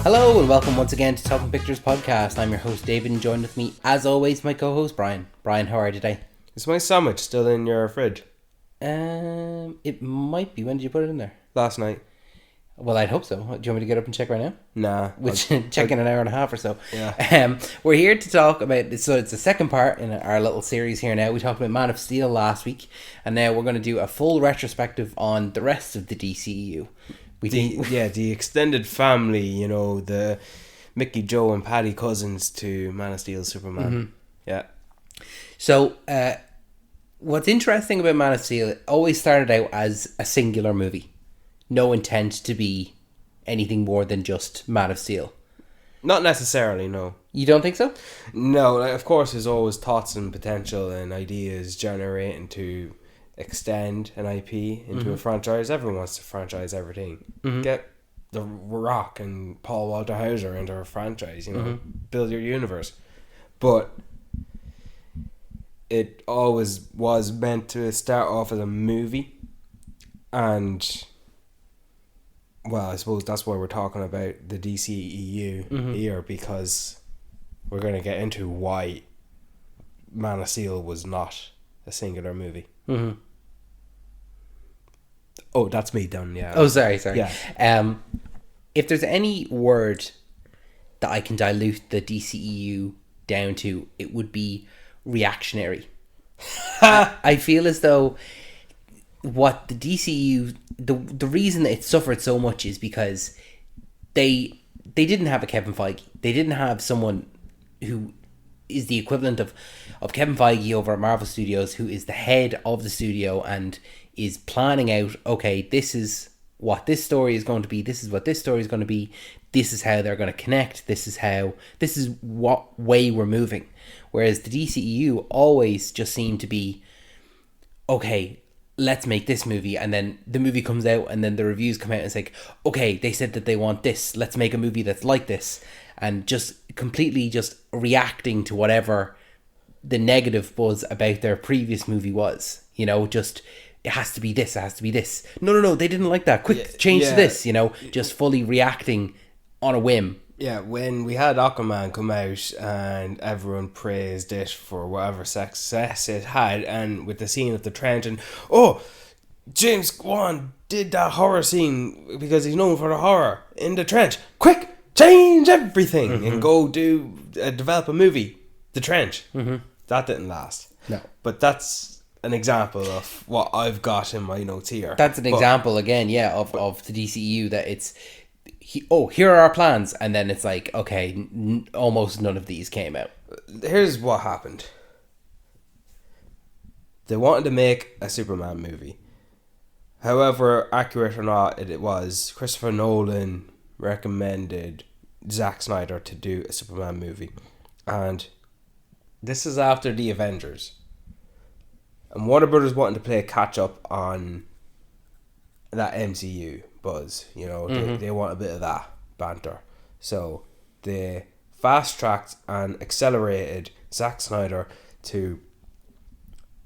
Hello and welcome once again to Talking Pictures Podcast. I'm your host David and joined with me as always my co-host Brian. Brian, how are you today? Is my sandwich still in your fridge? It might be. When did you put it in there? Last night. Well, I'd hope so. Do you want me to get up and check right now? Nah. Check in an hour and a half or so. Yeah. We're here to talk about, so it's the second part in our little series here now. We talked about Man of Steel last week, and now we're going to do a full retrospective on the rest of the DCEU. The extended family, the Mickey, Joe and Paddy cousins to Man of Steel, Superman. Mm-hmm. Yeah. So, what's interesting about Man of Steel, it always started out as a singular movie. No intent to be anything more than just Man of Steel. Not necessarily, no. You don't think so? No, of course there's always thoughts and potential and ideas generating to extend an IP into a franchise. Everyone wants to franchise everything. Get The Rock and Paul Walter Hauser into a franchise, build your universe. But it always was meant to start off as a movie, and well, I suppose that's why we're talking about the DCEU here, because we're going to get into why Man of Steel was not a singular movie. Mm-hmm. Oh, that's me done, yeah. Oh, sorry. Yeah. If there's any word that I can dilute the DCEU down to, it would be reactionary. I feel as though what the DCEU, the reason that it suffered so much is because they didn't have a Kevin Feige. They didn't have someone who is the equivalent of Kevin Feige over at Marvel Studios, who is the head of the studio and is planning out, okay, this is what this story is going to be, this is what this story is going to be, this is how they're going to connect, this is what way we're moving. Whereas the DCEU always just seemed to be, okay, let's make this movie, and then the movie comes out and then the reviews come out and it's like, okay, they said that they want this, let's make a movie that's like this, and just completely just reacting to whatever the negative buzz about their previous movie was. Just it has to be this, it has to be this. No, they didn't like that. Quick, change to this, just fully reacting on a whim. Yeah, when we had Aquaman come out and everyone praised it for whatever success it had, and with the scene of the trench and, James Wan did that horror scene because he's known for the horror in the trench. Quick, change everything and go develop a movie, The Trench. That didn't last. No. But that's an example of what I've got in my notes here. That's an example again, of the DCEU, that it's, here are our plans, and then it's like, okay, almost none of these came out. Here's what happened. They wanted to make a Superman movie. However accurate or not it was, Christopher Nolan recommended Zack Snyder to do a Superman movie. And this is after the Avengers. And Warner Brothers wanted to play catch up on that MCU buzz. They want a bit of that banter. So they fast-tracked and accelerated Zack Snyder to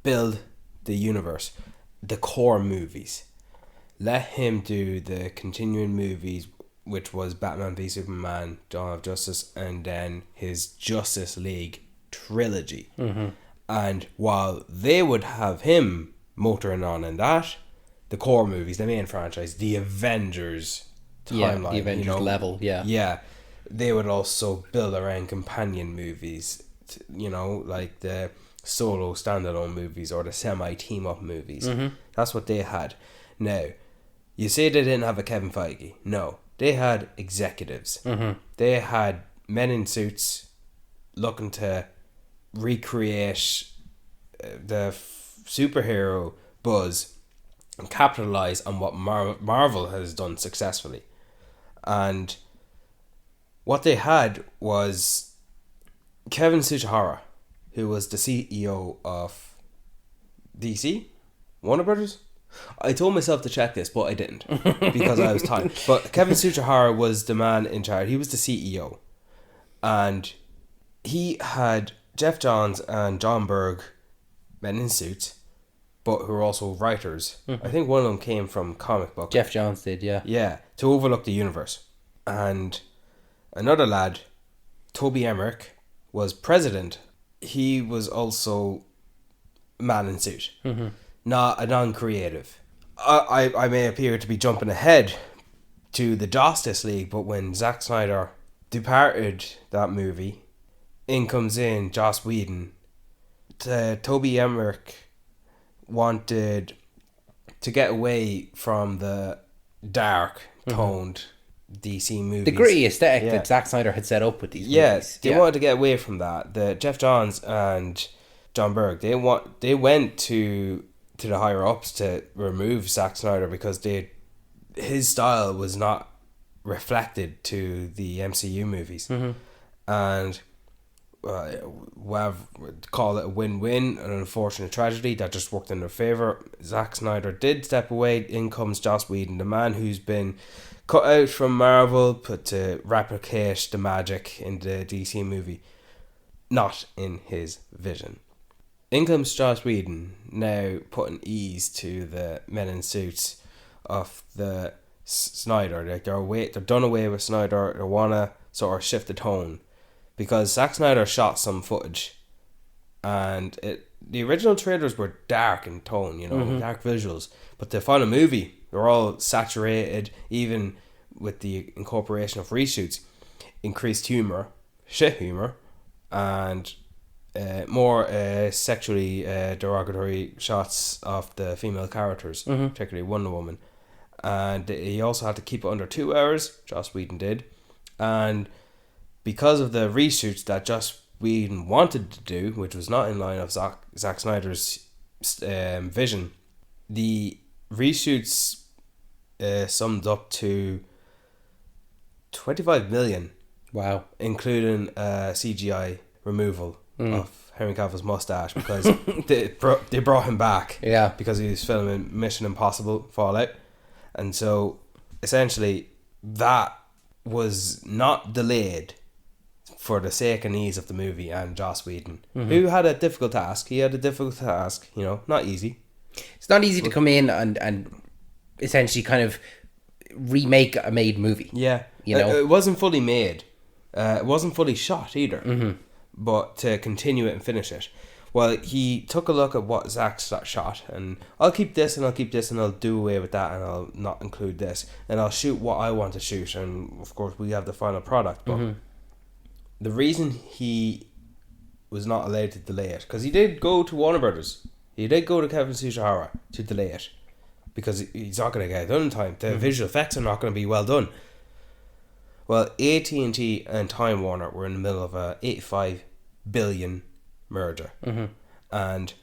build the universe, the core movies. Let him do the continuing movies, which was Batman v Superman, Dawn of Justice, and then his Justice League trilogy. And while they would have him motoring on in that, the core movies, the main franchise, the Avengers timeline, the Avengers level, yeah, they would also build around companion movies, like the solo standalone movies or the semi team up movies. That's what they had. Now, you say they didn't have a Kevin Feige. No, they had executives. They had men in suits looking to recreate the superhero buzz and capitalize on what Marvel has done successfully. And what they had was Kevin Tsuchihara, who was the CEO of DC, Warner Brothers. I told myself to check this, but I didn't because I was tired. But Kevin Tsuchihara was the man in charge. He was the CEO. And he had Jeff Johns and John Berg, men in suits, but who are also writers. I think one of them came from comic book. Jeff Johns did, yeah. Yeah, to overlook the universe. And another lad, Toby Emmerich, was president. He was also man in suit, not a non-creative. I may appear to be jumping ahead to the Justice League, but when Zack Snyder departed that movie, in comes in Joss Whedon. Toby Emmerich wanted to get away from the dark toned DC movies. The gritty aesthetic that Zack Snyder had set up with these movies. They wanted to get away from that. The Jeff Johns and John Berg, they went to the higher ups to remove Zack Snyder because his style was not reflected to the MCU movies. And call it a win-win, an unfortunate tragedy that just worked in their favour. Zack Snyder did step away. In comes Joss Whedon, the man who's been cut out from Marvel, put to replicate the magic in the DC movie, not in his vision. In comes Joss Whedon, now putting ease to the men in suits of the Snyder. Like they're done away with Snyder. They wanna sort of shift the tone, because Zack Snyder shot some footage, and the original trailers were dark in tone, dark visuals. But the final movie, they're all saturated, even with the incorporation of reshoots, increased shit humor, and more sexually derogatory shots of the female characters, particularly Wonder Woman. And he also had to keep it under 2 hours, Joss Whedon did. And because of the reshoots that Joss Whedon wanted to do, which was not in line of Zack Snyder's vision, the reshoots summed up to 25 million. Wow. Including CGI removal of Henry Cavill's mustache, because they brought him back. Yeah. Because he was filming Mission Impossible Fallout. And so essentially that was not delayed for the sake and ease of the movie and Joss Whedon, who had a difficult task. He had a difficult task, not easy. It's not easy to come in and essentially kind of remake a made movie. Yeah. It wasn't fully made. It wasn't fully shot either. But to continue it and finish it. Well, he took a look at what Zack shot, and I'll keep this and I'll keep this and I'll do away with that and I'll not include this, and I'll shoot what I want to shoot, and of course we have the final product. But the reason he was not allowed to delay it, because he did go to Warner Brothers, he did go to Kevin Sujihara to delay it, because he's not going to get it done in time. The visual effects are not going to be well done. Well, AT&T and Time Warner were in the middle of a $85 billion merger. And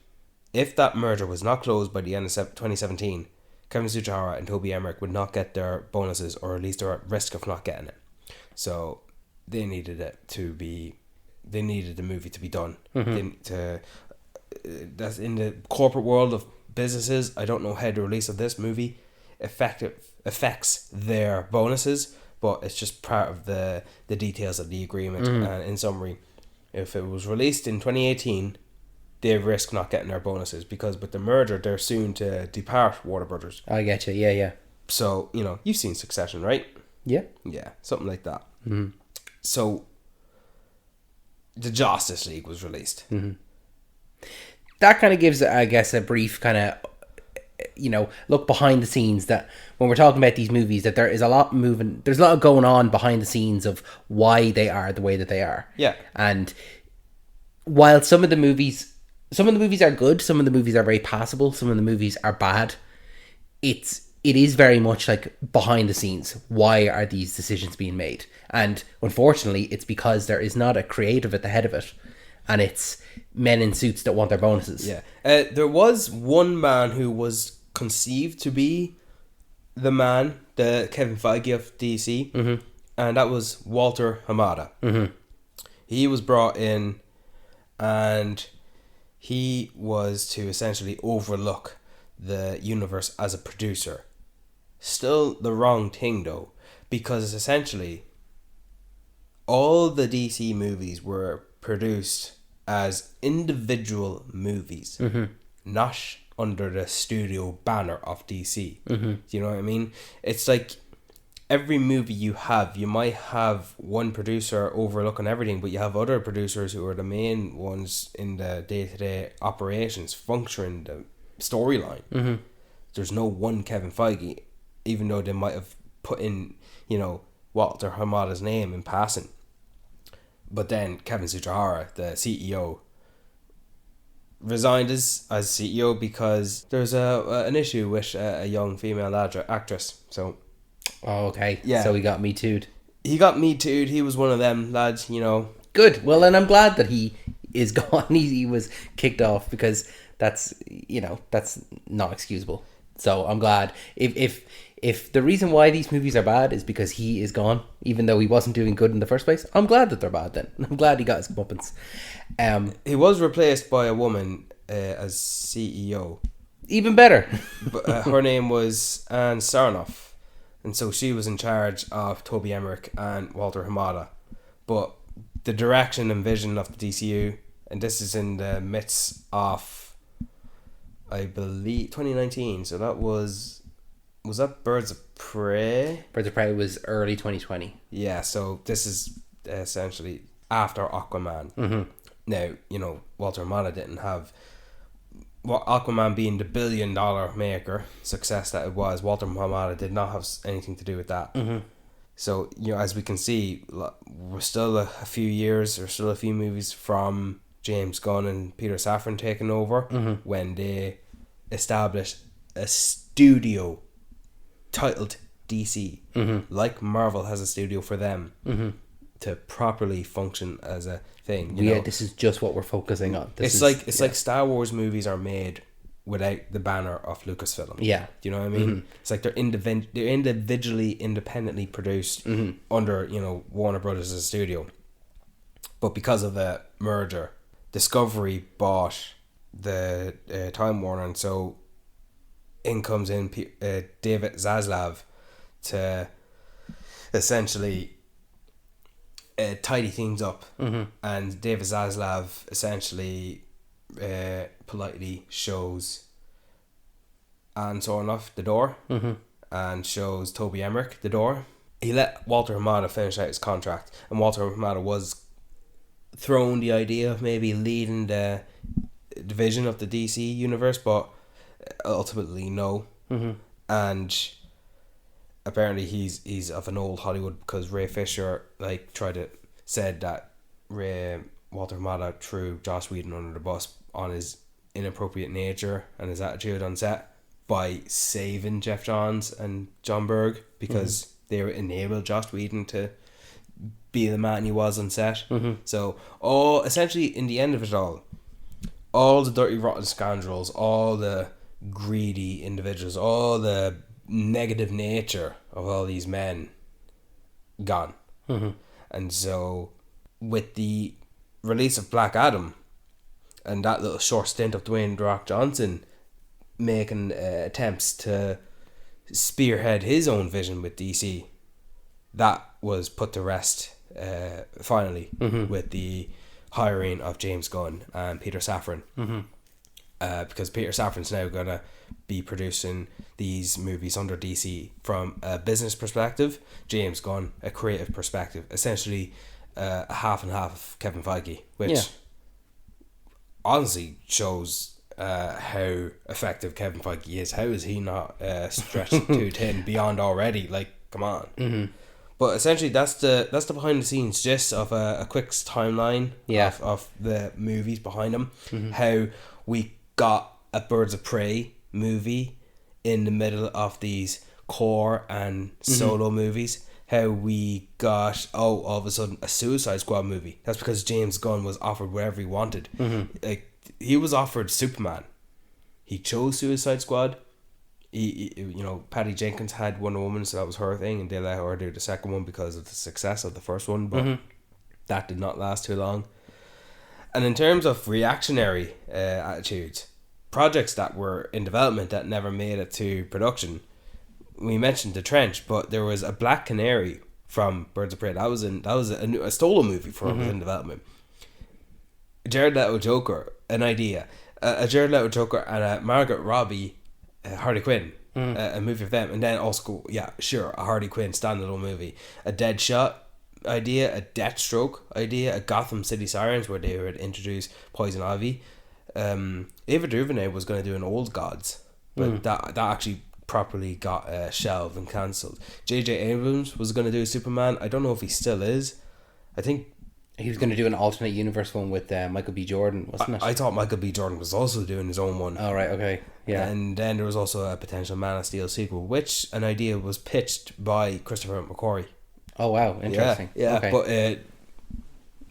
if that merger was not closed by the end of 2017, Kevin Sujihara and Toby Emmerich would not get their bonuses, or at least they're at risk of not getting it. So they needed the movie to be done. That's in the corporate world of businesses. I don't know how the release of this movie affects their bonuses, but it's just part of the details of the agreement. And in summary, if it was released in 2018, they risk not getting their bonuses, because with the merger, they're soon to depart Warner Brothers. I get you, yeah. So, you've seen Succession, right? Yeah. Yeah, something like that. So, the Justice League was released. That kind of gives, I guess, a brief kind of, look behind the scenes, that when we're talking about these movies, that there is a lot moving, there's a lot going on behind the scenes of why they are the way that they are. Yeah. And while some of the movies are good, some of the movies are very passable, some of the movies are bad, it is very much like behind the scenes. Why are these decisions being made? And unfortunately, it's because there is not a creative at the head of it, and it's men in suits that want their bonuses. Yeah. There was one man who was conceived to be the man, the Kevin Feige of DC, and that was Walter Hamada. He was brought in, and he was to essentially overlook the universe as a producer. Still the wrong thing though, because essentially all the DC movies were produced as individual movies, not under the studio banner of DC. Do you know what I mean? It's like every movie you have, you might have one producer overlooking everything, but you have other producers who are the main ones in the day-to-day operations, functioning the storyline. Mm-hmm. There's no one Kevin Feige, even though they might have put in, Walter Hamada's name in passing. But then Kevin Tsujihara, the CEO, resigned as CEO because there's an issue with a young female actress. So, Oh, okay. Yeah. So he got Me Too'd. he got Me Too'd. He was one of them lads, Good. Well, and I'm glad that he is gone. He was kicked off, because that's not excusable. So I'm glad. If the reason why these movies are bad is because he is gone, even though he wasn't doing good in the first place, I'm glad that they're bad then. I'm glad he got his comeuppance. He was replaced by a woman as CEO. Even better. But her name was Anne Sarnoff. And so she was in charge of Toby Emmerich and Walter Hamada. But the direction and vision of the DCU, and this is in the midst of, I believe, 2019. So that was that Birds of Prey? Birds of Prey was early 2020. Yeah, so this is essentially after Aquaman. Mm-hmm. Now, Walter Hamada didn't have... Aquaman being the $1 billion maker success that it was, Walter Hamada did not have anything to do with that. Mm-hmm. So, as we can see, we're still a few years or still a few movies from James Gunn and Peter Safran taking over, mm-hmm. when they established a studio titled DC, mm-hmm. like Marvel has a studio for them, mm-hmm. to properly function as a thing. This is just what we're focusing on. It's like Star Wars movies are made without the banner of Lucasfilm. Yeah. Do you know what I mean? Mm-hmm. It's like they're individually, independently produced mm-hmm. under, Warner Brothers as a studio. But because of the merger, Discovery bought the Time Warner, and so in comes David Zaslav to essentially tidy things up. Mm-hmm. And David Zaslav essentially politely shows Anne Sarnoff the door, mm-hmm. and shows Toby Emmerich the door. He let Walter Hamada finish out his contract, and Walter Hamada was thrown the idea of maybe leading the division of the DC universe, but ultimately no. Mm-hmm. And apparently he's of an old Hollywood, because Ray Fisher said that Walter Hamada threw Joss Whedon under the bus on his inappropriate nature and his attitude on set by saving Jeff Johns and John Berg, because they enabled Joss Whedon to be the man he was on set. Mm-hmm. So essentially in the end of it all the dirty rotten scoundrels, all the greedy individuals, all the negative nature of all these men gone. Mm-hmm. And so with the release of Black Adam and that little short stint of Dwayne "The Rock" Johnson making attempts to spearhead his own vision with DC, that was put to rest finally, mm-hmm. with the hiring of James Gunn and Peter Safran. Mm-hmm. Because Peter Safran's now going to be producing these movies under DC from a business perspective, James Gunn a creative perspective, essentially a half and half of Kevin Feige, which honestly shows how effective Kevin Feige is. How is he not stretched too thin beyond already? Like, come on. Mm-hmm. But essentially, that's the behind the scenes gist of a quick timeline of the movies behind them. Mm-hmm. How we got a Birds of Prey movie in the middle of these core and solo movies. How we got all of a sudden a Suicide Squad movie. That's because James Gunn was offered whatever he wanted. Mm-hmm. Like, he was offered Superman. He chose Suicide Squad. He Patty Jenkins had Wonder Woman, so that was her thing, and they let her do the second one because of the success of the first one, but that did not last too long. And in terms of reactionary attitudes, projects that were in development that never made it to production, we mentioned The Trench, but there was a Black Canary from Birds of Prey. That was a solo movie for in development. Jared Leto Joker, an idea. A Jared Leto Joker and a Margaret Robbie Harley Quinn a movie of them, and then also a Harley Quinn standalone movie, a Deadshot idea, a Deathstroke idea, a Gotham City Sirens where they would introduce Poison Ivy. Ava DuVernay was going to do an Old Gods, but that actually properly got shelved and cancelled. J.J. Abrams was going to do a Superman. I don't know if he still is. I think he was going to do an alternate universe one with Michael B. Jordan, wasn't it? I thought Michael B. Jordan was also doing his own one. Oh, right, okay. Yeah. And then there was also a potential Man of Steel sequel, which an idea was pitched by Christopher McQuarrie. Oh, wow. Interesting. Yeah, okay. But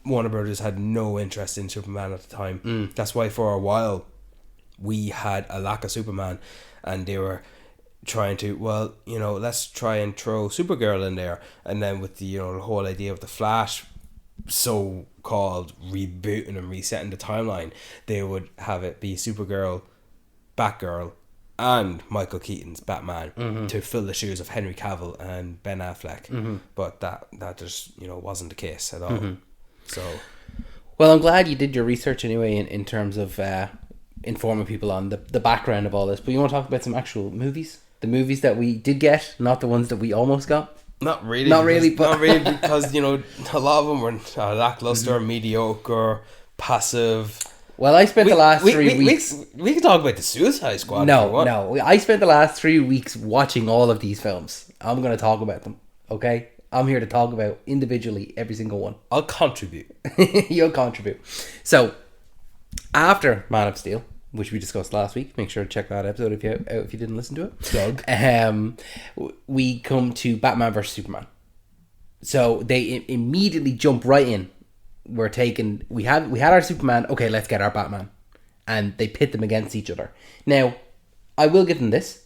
Warner Brothers had no interest in Superman at the time. That's why for a while we had a lack of Superman, and they were trying to, let's try and throw Supergirl in there. And then with the the whole idea of the Flash so-called rebooting and resetting the timeline, they would have it be Supergirl, Batgirl, and Michael Keaton's Batman to fill the shoes of Henry Cavill and Ben Affleck. But that just wasn't the case at all. So, well, I'm glad you did your research anyway in terms of informing people on the background of all this. But you want to talk about some actual movies? The movies that we did get, not the ones that we almost got? Not really. But because, a lot of them were lackluster, mediocre, passive. Well, I spent the last 3 weeks... We can talk about the Suicide Squad. No. I spent the last 3 weeks watching all of these films. I'm going to talk about them, okay? I'm here to talk about individually every single one. I'll contribute. You'll contribute. So, after Man of Steel, which we discussed last week, make sure to check that episode if you didn't listen to it. Doug. We come to Batman vs Superman. So they immediately jump right in. We had our Superman. Okay, let's get our Batman, and they pit them against each other. Now, I will give them this.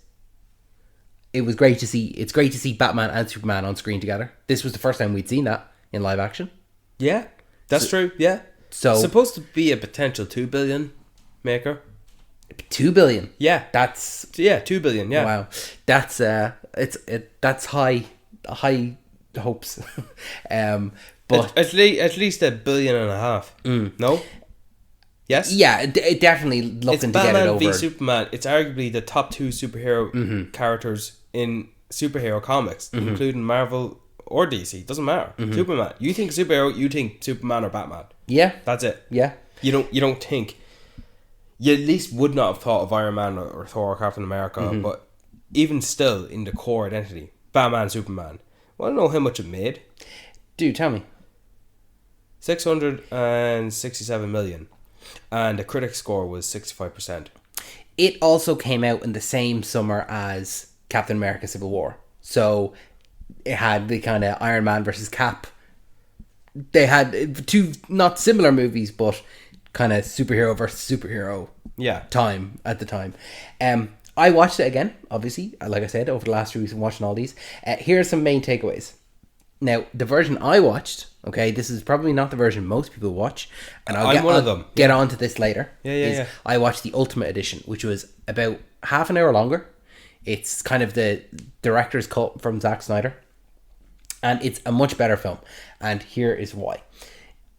It was great to see. It's great to see Batman and Superman on screen together. This was the first time we'd seen that in live action. Yeah, that's true. Yeah. So it's supposed to be a potential 2 billion maker. 2 billion. Yeah, that's 2 billion. Yeah. Wow, that's that's high hopes. But at least $1.5 billion. No. Yes. Yeah, it definitely looking to get it over. Batman v Superman. It's arguably the top 2 superhero characters in superhero comics, including Marvel or DC. Doesn't matter. Superman. You think superhero? You think Superman or Batman? Yeah, that's it. Yeah. You don't think. You at least would not have thought of Iron Man or Thor or Captain America, but even still, in the core identity, Batman, Superman. Want to know how much it made? Dude, tell me. 667 million, and the critic score was 65%. It also came out in the same summer as Captain America: Civil War, so it had the kind of Iron Man versus Cap. They had two not similar movies, but kind of superhero versus superhero. Yeah. Time at the time. I watched it again, obviously, like I said, over the last 2 weeks. I'm watching all these. Here are some main takeaways. Now, the version I watched, okay, this is probably not the version most people watch, and I'll get on to this later. Yeah. I watched the Ultimate Edition, which was about half an hour longer. It's kind of the director's cut from Zack Snyder, and it's a much better film. And here is why.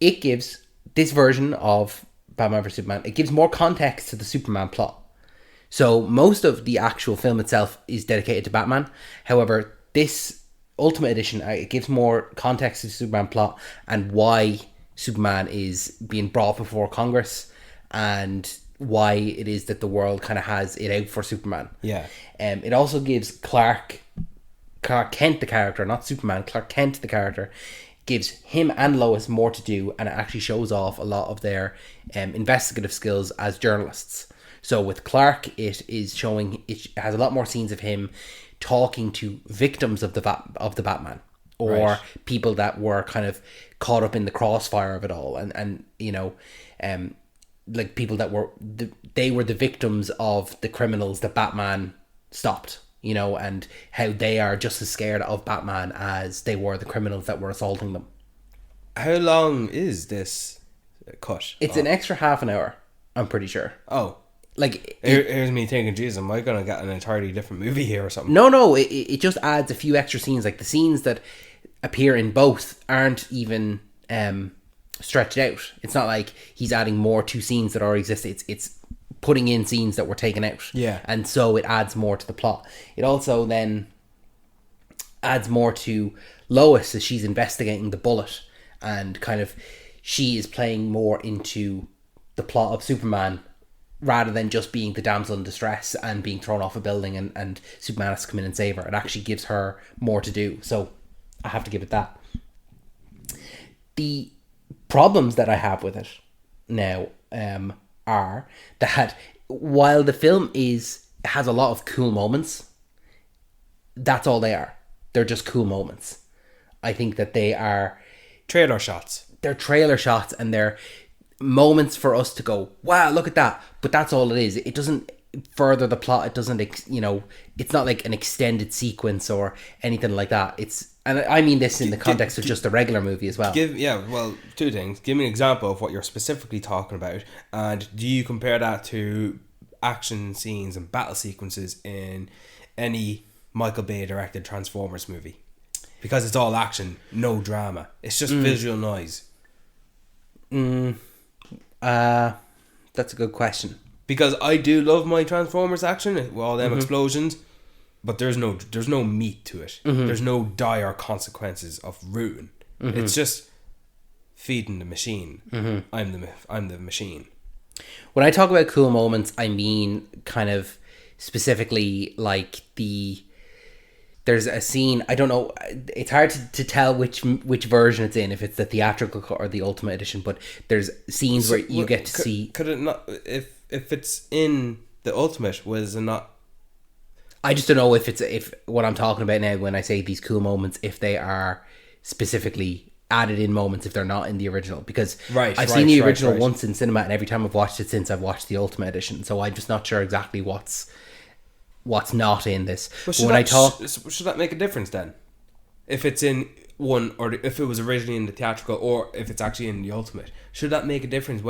It gives this version of Batman vs Superman, it gives more context to the Superman plot. So most of the actual film itself is dedicated to Batman. However, this Ultimate Edition, it gives more context to the Superman plot and why Superman is being brought before Congress and why it is that the world kind of has it out for Superman. Yeah. It also gives Clark Kent, the character, not Superman, Clark Kent, the character, gives him and Lois more to do, and it actually shows off a lot of their investigative skills as journalists. So with Clark, it has a lot more scenes of him talking to victims of the Batman, or right, people that were kind of caught up in the crossfire of it all, and like people that were they were the victims of the criminals that Batman stopped, and how they are just as scared of Batman as they were the criminals that were assaulting them. How long is this cut? It's an extra half an hour, I'm pretty sure. Oh. Like, here's me thinking, geez, am I going to get an entirely different movie here or something? No, it just adds a few extra scenes. Like, the scenes that appear in both aren't even stretched out. It's not like he's adding more to scenes that already exist. It's putting in scenes that were taken out. Yeah. And so it adds more to the plot. It also then adds more to Lois as she's investigating the bullet, and kind of she is playing more into the plot of Superman rather than just being the damsel in distress and being thrown off a building and Superman has to come in and save her. It actually gives her more to do. So I have to give it that. The problems that I have with it now are that while the film has a lot of cool moments, that's all they are. They're just cool moments. I think that they are trailer shots. They're trailer shots, and they're moments for us to go, wow, look at that. But that's all it is. It doesn't further the plot. It doesn't, it's not like an extended sequence or anything like that. And I mean this in the context of just the regular movie as well. Two things. Give me an example of what you're specifically talking about, and do you compare that to action scenes and battle sequences in any Michael Bay directed Transformers movie? Because it's all action, no drama. It's just visual noise. That's a good question. Because I do love my Transformers action with all them explosions, but there's no meat to it. There's no dire consequences of ruin. It's just feeding the machine. I'm the machine. When I talk about cool moments, I mean kind of specifically like there's a scene, I don't know, it's hard to tell which version it's in, if it's the theatrical cut or the Ultimate Edition, but there's scenes where you get to see... Could it not, if it's in the Ultimate, was it not... I just don't know if what I'm talking about now when I say these cool moments, if they are specifically added in moments, if they're not in the original, because I've seen the original once in cinema, and every time I've watched it since, I've watched the Ultimate Edition, so I'm just not sure exactly what's not in this. Should that make a difference then? If it's in one, or if it was originally in the theatrical, or if it's actually in the Ultimate, should that make a difference?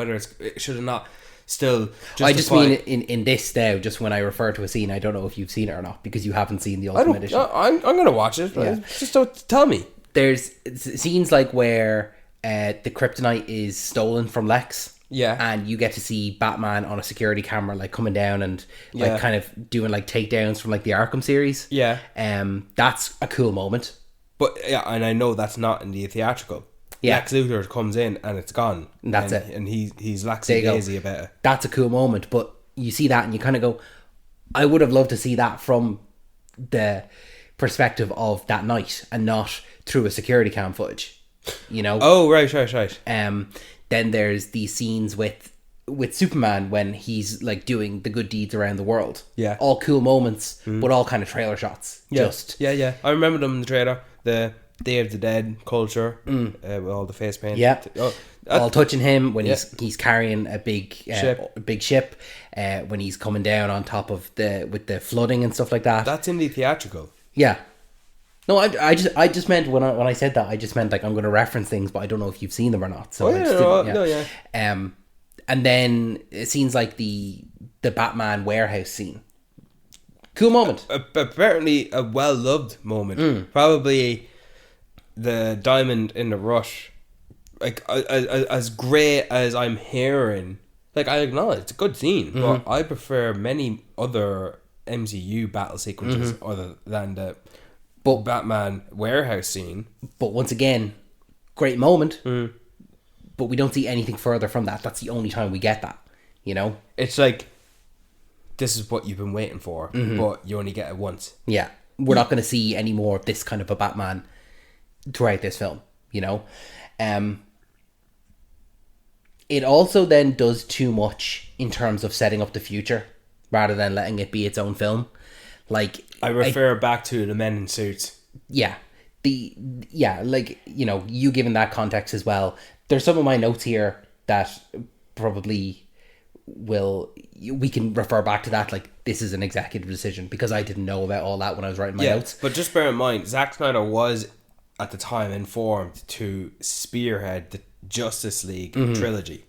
Should it not still justify... I just mean in this now, just when I refer to a scene, I don't know if you've seen it or not, because you haven't seen the Ultimate Edition. I'm going to watch it. Yeah. Just don't tell me. There's scenes like where the kryptonite is stolen from Lex. Yeah. And you get to see Batman on a security camera, like coming down and like kind of doing like takedowns from like the Arkham series. Yeah. That's a cool moment. But yeah, and I know that's not in the theatrical. Yeah. Lex Luthor comes in and it's gone. And that's it. And he's laxy-daisy about it. That's a cool moment, but you see that and you kind of go, I would have loved to see that from the perspective of that night and not through a security cam footage, you know? Oh, right. Then there's these scenes with Superman when he's like doing the good deeds around the world. Yeah. All cool moments, but all kind of trailer shots. Yeah. Yeah. I remember them in the trailer. The Day of the Dead culture with all the face paint. Yeah. All touching him when he's carrying a big ship, when he's coming down on top of with the flooding and stuff like that. That's in the theatrical. Yeah. No, I just meant when I said that, I just meant like I'm going to reference things, but I don't know if you've seen them or not. So and then scenes like the Batman warehouse scene, cool moment. Apparently a well loved moment. Probably the diamond in the rush. Like as great as I'm hearing, like I acknowledge it's a good scene, but I prefer many other MCU battle sequences other than the Batman warehouse scene. But once again, great moment, but we don't see anything further from that. That's the only time we get that, you know? It's like, this is what you've been waiting for, but you only get it once. Yeah, we're not going to see any more of this kind of a Batman throughout this film, you know? It also then does too much in terms of setting up the future rather than letting it be its own film. Like, I refer back to the men in suits. Yeah. Like, you know, you given that context as well. There's some of my notes here that probably we can refer back to that, like, this is an executive decision, because I didn't know about all that when I was writing my notes. But just bear in mind, Zack Snyder was, at the time, informed to spearhead the Justice League trilogy.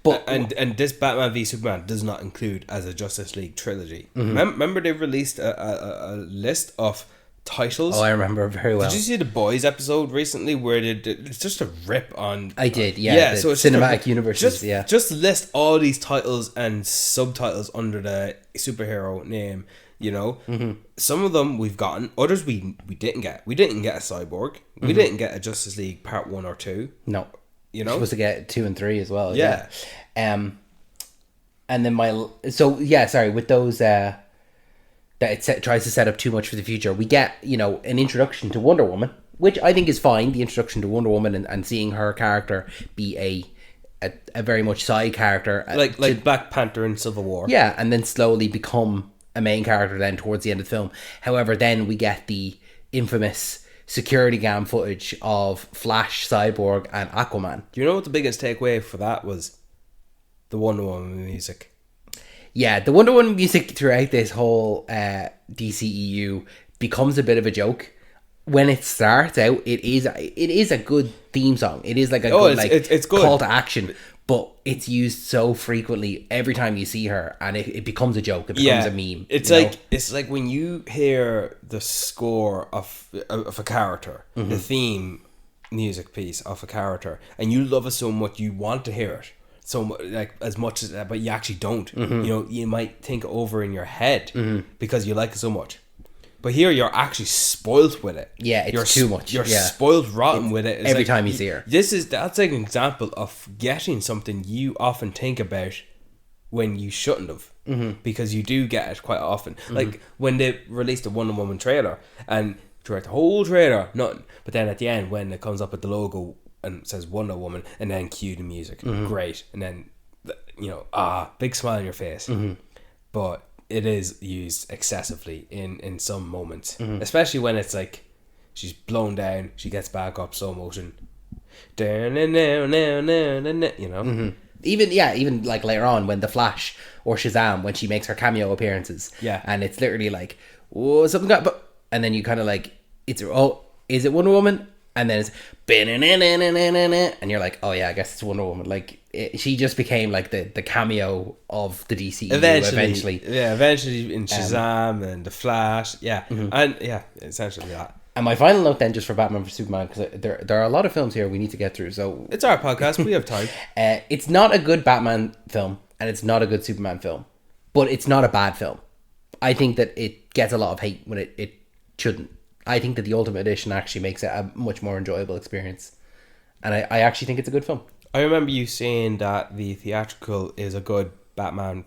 But and this Batman v Superman does not include as a Justice League trilogy. Remember they released a list of titles. Oh, I remember very well. Did you see the Boys episode recently where it's just a rip on... I did, yeah. So it's cinematic universes, Just list all these titles and subtitles under the superhero name, you know. Some of them we've gotten, others we didn't get. We didn't get a Cyborg. We didn't get a Justice League Part 1 or 2. No. You know? We're supposed to get 2 and 3 as well. Yeah. And then with those... that it tries to set up too much for the future. We get, an introduction to Wonder Woman, which I think is fine. The introduction to Wonder Woman and seeing her character be a very much side character, like Black Panther in Civil War. Yeah, and then slowly become a main character then towards the end of the film. However, then we get the infamous security cam footage of Flash, Cyborg, and Aquaman. Do you know what the biggest takeaway for that was? The Wonder Woman music. Yeah, the Wonder Woman music throughout this whole DCEU becomes a bit of a joke. When it starts out, it is a good theme song. It is like a it's good call to action, but it's used so frequently every time you see her, and it becomes a joke. It becomes a meme. It's like when you hear the score of a character, the theme music piece of a character, and you love it so much you want to hear it. So like as much as that, but you actually don't. You might think over in your head because you like it so much. But here you're actually spoiled with it. Yeah, it's too much. You're spoiled rotten with it. It's every time you see her. That's like an example of getting something you often think about when you shouldn't have. Because you do get it quite often. Like when they released the Wonder Woman trailer, and throughout the whole trailer, nothing. But then at the end, when it comes up with the logo and it says Wonder Woman, and then cue the music, great. And then, big smile on your face. But it is used excessively in some moments, especially when it's like she's blown down, she gets back up, slow motion, even like later on when the Flash or Shazam, when she makes her cameo appearances, and it's literally like, oh, something got, and then you kind of like, is it Wonder Woman? And then it's and you're like, oh yeah, I guess it's Wonder Woman. Like she just became like the cameo of the DCEU eventually. Yeah, eventually in Shazam and the Flash. Yeah, and essentially that. And my final note then, just for Batman v Superman, because there are a lot of films here we need to get through. So it's our podcast. We have time. It's not a good Batman film, and it's not a good Superman film, but it's not a bad film. I think that it gets a lot of hate when it shouldn't. I think that the Ultimate Edition actually makes it a much more enjoyable experience. And I actually think it's a good film. I remember you saying that the theatrical is a good Batman...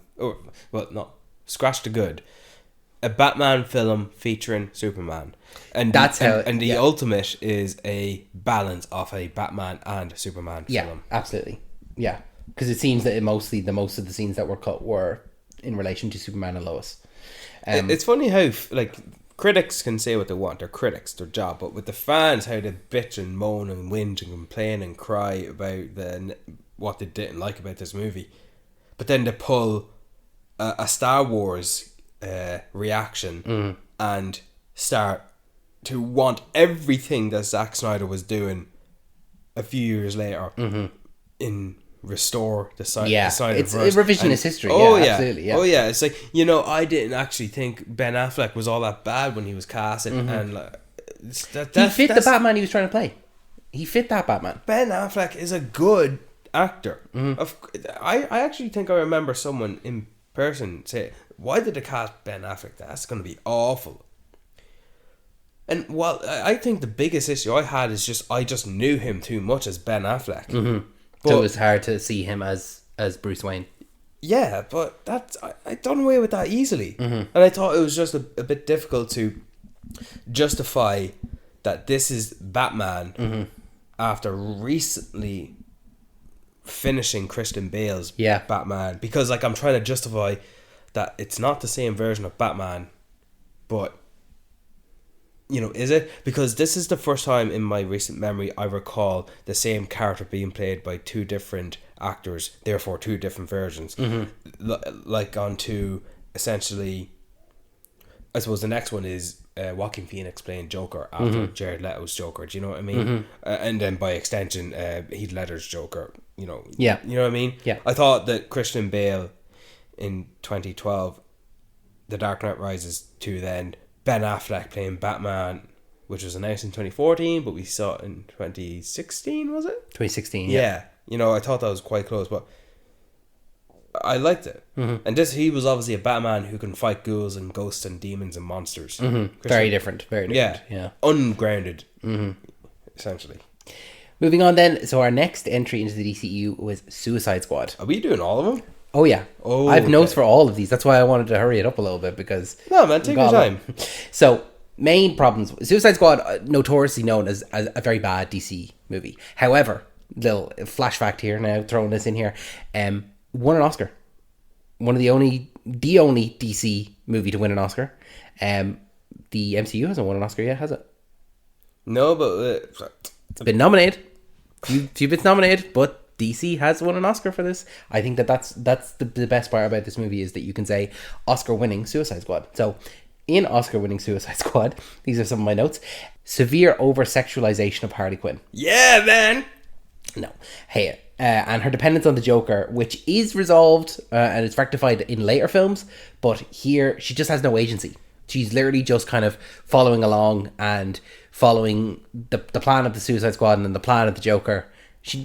scratch the good. A Batman film featuring Superman. And the Ultimate is a balance of a Batman and Superman film. Yeah, absolutely. Yeah. Because it seems that most of the scenes that were cut were in relation to Superman and Lois. It's funny how... critics can say what they want. They're critics, their job. But with the fans, how they bitch and moan and whinge and complain and cry about what they didn't like about this movie. But then they pull a Star Wars reaction and start to want everything that Zack Snyder was doing a few years later in restore the Snyder it's a revisionist history. Absolutely. Yeah. Oh yeah, it's like, I didn't actually think Ben Affleck was all that bad when he was casted, and he fit the Batman he was trying to play. He fit that Batman. Ben Affleck is a good actor. I actually think I remember someone in person say, "Why did they cast Ben Affleck? That's going to be awful." And while I think the biggest issue I had is I just knew him too much as Ben Affleck. So it was hard to see him as Bruce Wayne. Yeah, but I done away with that easily. And I thought it was just a bit difficult to justify that this is Batman after recently finishing Christian Bale's Batman. Because I'm trying to justify that it's not the same version of Batman, but... is it? Because this is the first time in my recent memory I recall the same character being played by two different actors, therefore two different versions. Like onto essentially, I suppose the next one is Joaquin Phoenix playing Joker after Jared Leto's Joker. Do you know what I mean? And then by extension, Heath Ledger's Joker. Yeah. You know what I mean? Yeah. I thought that Christian Bale in 2012, The Dark Knight Rises to then Ben Affleck playing Batman, which was announced in 2014, but we saw it in 2016, was it? 2016, Yeah. You know, I thought that was quite close, but I liked it. Mm-hmm. And he was obviously a Batman who can fight ghouls and ghosts and demons and monsters. Mm-hmm. Very different. Yeah. Ungrounded, essentially. Moving on then, so our next entry into the DCEU was Suicide Squad. Are we doing all of them? Oh yeah. Oh, I have okay. notes for all of these. That's why I wanted to hurry it up a little bit, because... No, man, take your time. So, main problems. Suicide Squad, notoriously known as a very bad DC movie. However, little flash fact here now, throwing this in here, won an Oscar. The only DC movie to win an Oscar. The MCU hasn't won an Oscar yet, has it? No, but... It's been nominated. Few bits nominated, but DC has won an Oscar for this. I think that's the best part about this movie, is that you can say Oscar-winning Suicide Squad. So, in Oscar-winning Suicide Squad, these are some of my notes. Severe over-sexualization of Harley Quinn. Yeah, man! No. Hey, and her dependence on the Joker, which is resolved and it's rectified in later films, but here she just has no agency. She's literally just kind of following along and following the plan of the Suicide Squad and then the plan of the Joker.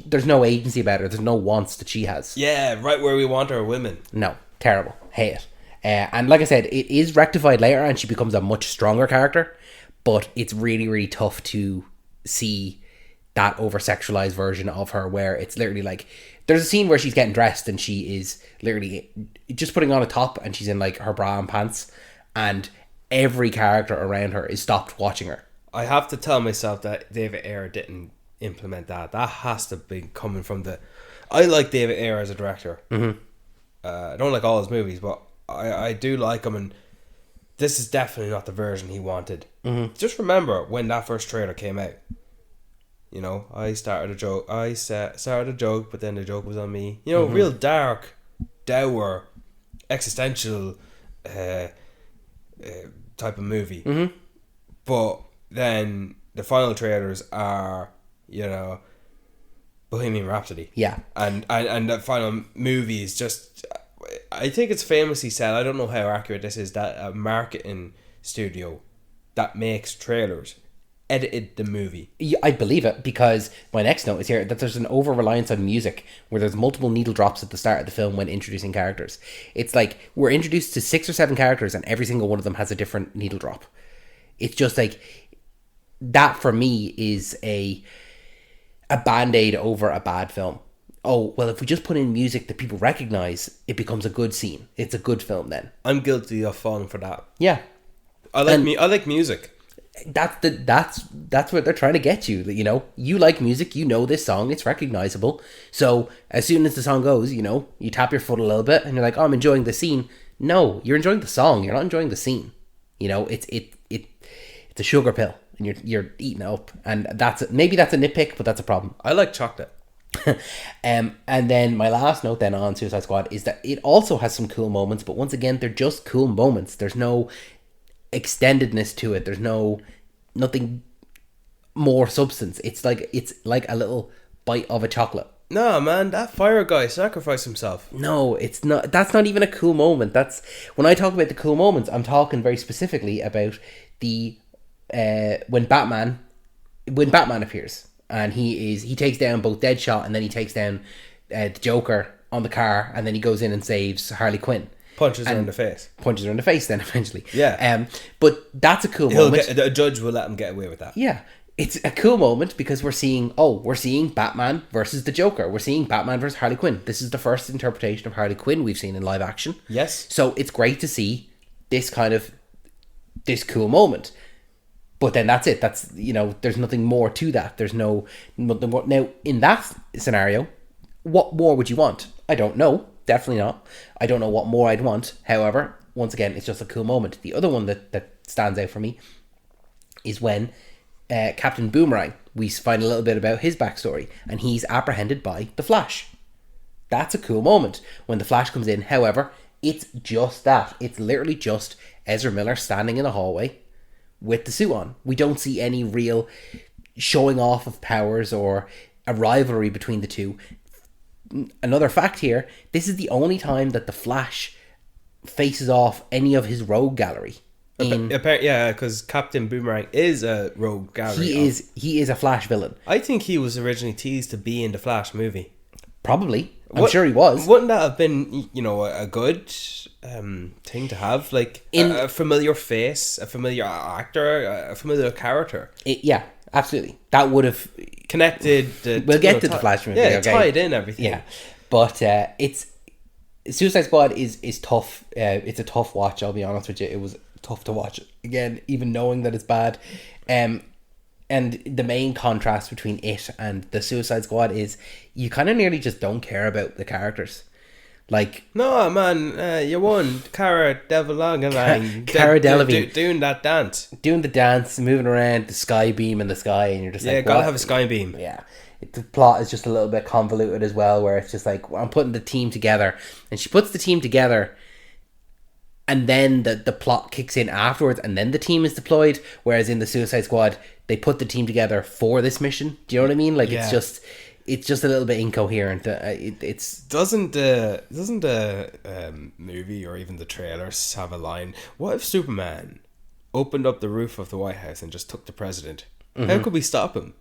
There's no agency about her. There's no wants that she has. Yeah, right where we want our women. No, terrible. Hate it. And like I said, it is rectified later and she becomes a much stronger character, but it's really, really tough to see that over-sexualized version of her, where it's literally like, there's a scene where she's getting dressed and she is literally just putting on a top and she's in like her bra and pants, and every character around her is stopped watching her. I have to tell myself that David Ayer didn't implement that. That has to be coming from the... I like David Ayer as a director. Mm-hmm. I don't like all his movies, but I do like him, and this is definitely not the version he wanted. Mm-hmm. Just remember when that first trailer came out. You know, I started a joke, but then the joke was on me. You know, real dark, dour, existential type of movie. Mm-hmm. But then the final trailers are, you know, Bohemian Rhapsody. Yeah. And the final movie is just... I think it's famously said, I don't know how accurate this is, that a marketing studio that makes trailers edited the movie. Yeah, I believe it, because my next note is here that there's an over-reliance on music, where there's multiple needle drops at the start of the film when introducing characters. It's like we're introduced to 6 or 7 characters and every single one of them has a different needle drop. It's just like, that for me is a band-aid over a bad film. Oh, well, if we just put in music that people recognize, it becomes a good scene. It's a good film then. I'm guilty of falling for that. Yeah. I like music. That's what they're trying to get you. You know, you like music, you know this song, it's recognizable. So as soon as the song goes, you know, you tap your foot a little bit and you're like, oh, I'm enjoying the scene. No, you're enjoying the song. You're not enjoying the scene. You know, it's a sugar pill and you're eating it up. And maybe that's a nitpick, but that's a problem. I like chocolate. And then my last note then on Suicide Squad is that it also has some cool moments, but once again, they're just cool moments. There's no extendedness to it. There's nothing more substance. It's like a little bite of a chocolate. No, man, that fire guy sacrificed himself. No, it's not. That's not even a cool moment. That's when I talk about the cool moments, I'm talking very specifically about the when Batman appears and he takes down both Deadshot and then he takes down the Joker on the car, and then he goes in and saves Harley Quinn. Punches her in the face. Punches her in the face then eventually. Yeah. But that's a cool moment. A judge will let him get away with that. Yeah. It's a cool moment because we're seeing Batman versus the Joker. We're seeing Batman versus Harley Quinn. This is the first interpretation of Harley Quinn we've seen in live action. Yes. So it's great to see this cool moment. But then that's it. That's, you know, there's nothing more to that. There's nothing more. Now, in that scenario, what more would you want? I don't know. Definitely not. I don't know what more I'd want. However, once again, it's just a cool moment. The other one that stands out for me is when Captain Boomerang, we find a little bit about his backstory, and he's apprehended by the Flash. That's a cool moment when the Flash comes in. However, it's just that. It's literally just Ezra Miller standing in a hallway with the suit on. We don't see any real showing off of powers or a rivalry between the two. Another fact here, this is the only time that the Flash faces off any of his rogue gallery. Yeah, because Captain Boomerang is a rogue gallery. He is a Flash villain. I think he was originally teased to be in the Flash movie. Probably. I'm sure he was. Wouldn't that have been, a good thing to have? Like, a familiar face, a familiar actor, a familiar character. Yeah, absolutely. That would have... Connected... we'll get to the Flash movie. Yeah, okay? Tied in everything. Yeah. But it's... Suicide Squad is tough. It's a tough watch, I'll be honest with you. It was tough to watch. Again, even knowing that it's bad. And the main contrast between it and the Suicide Squad is you kind of nearly just don't care about the characters. Like... No, man, you won. Cara Delevingne. Cara Delevingne. Doing that dance. Doing the dance, moving around, the sky beam in the sky, and you're just like... Yeah, gotta have a sky beam. Yeah. The plot is just a little bit convoluted as well, where it's just like, I'm putting the team together, and she puts the team together, and then the plot kicks in afterwards, and then the team is deployed, whereas in the Suicide Squad, they put the team together for this mission. Do you know what I mean? Like, yeah. It's just a little bit incoherent. It's doesn't the movie or even the trailers have a line? What if Superman opened up the roof of the White House and just took the president? Mm-hmm. How could we stop him?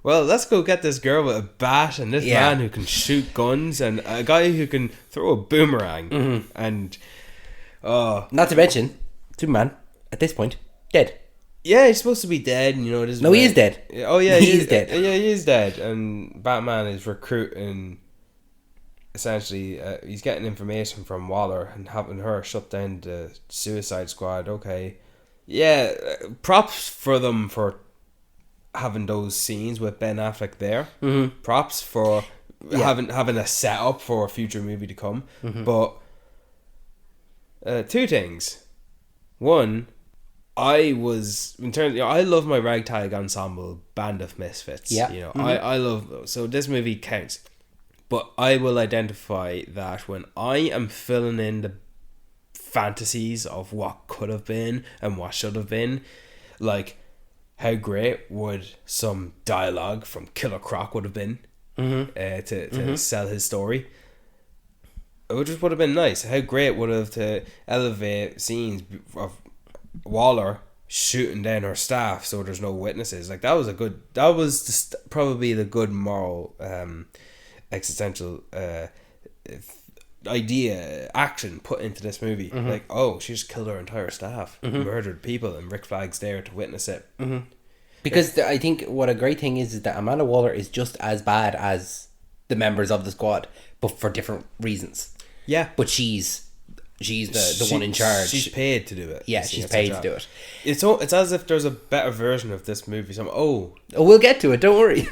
Well, let's go get this girl with a bat and this man who can shoot guns and a guy who can throw a boomerang. Mm-hmm. And not to mention, Superman at this point dead. Yeah, he's supposed to be dead. And, no, he is dead. Oh yeah, he is dead. Yeah, he is dead. And Batman is recruiting. Essentially, he's getting information from Waller and having her shut down the Suicide Squad. Okay, yeah, props for them for having those scenes with Ben Affleck there. Mm-hmm. Props for having a setup for a future movie to come. Mm-hmm. But two things. One, I love my ragtag ensemble band of misfits. Yeah. Mm-hmm. I love those. So this movie counts. But I will identify that when I am filling in the fantasies of what could have been and what should have been, like, how great would some dialogue from Killer Croc would have been to sell his story? It just would have been nice. How great would have to elevate scenes of Waller shooting down her staff so there's no witnesses. Like, that was probably the good moral existential action put into this movie. Mm-hmm. Like, she just killed her entire staff, murdered people, and Rick Flagg's there to witness it. Mm-hmm. Because I think what a great thing is that Amanda Waller is just as bad as the members of the squad, but for different reasons. Yeah, but she's the one in charge. She's paid to do it. Yeah, she's paid to do it. It's as if there's a better version of this movie. We'll get to it. Don't worry.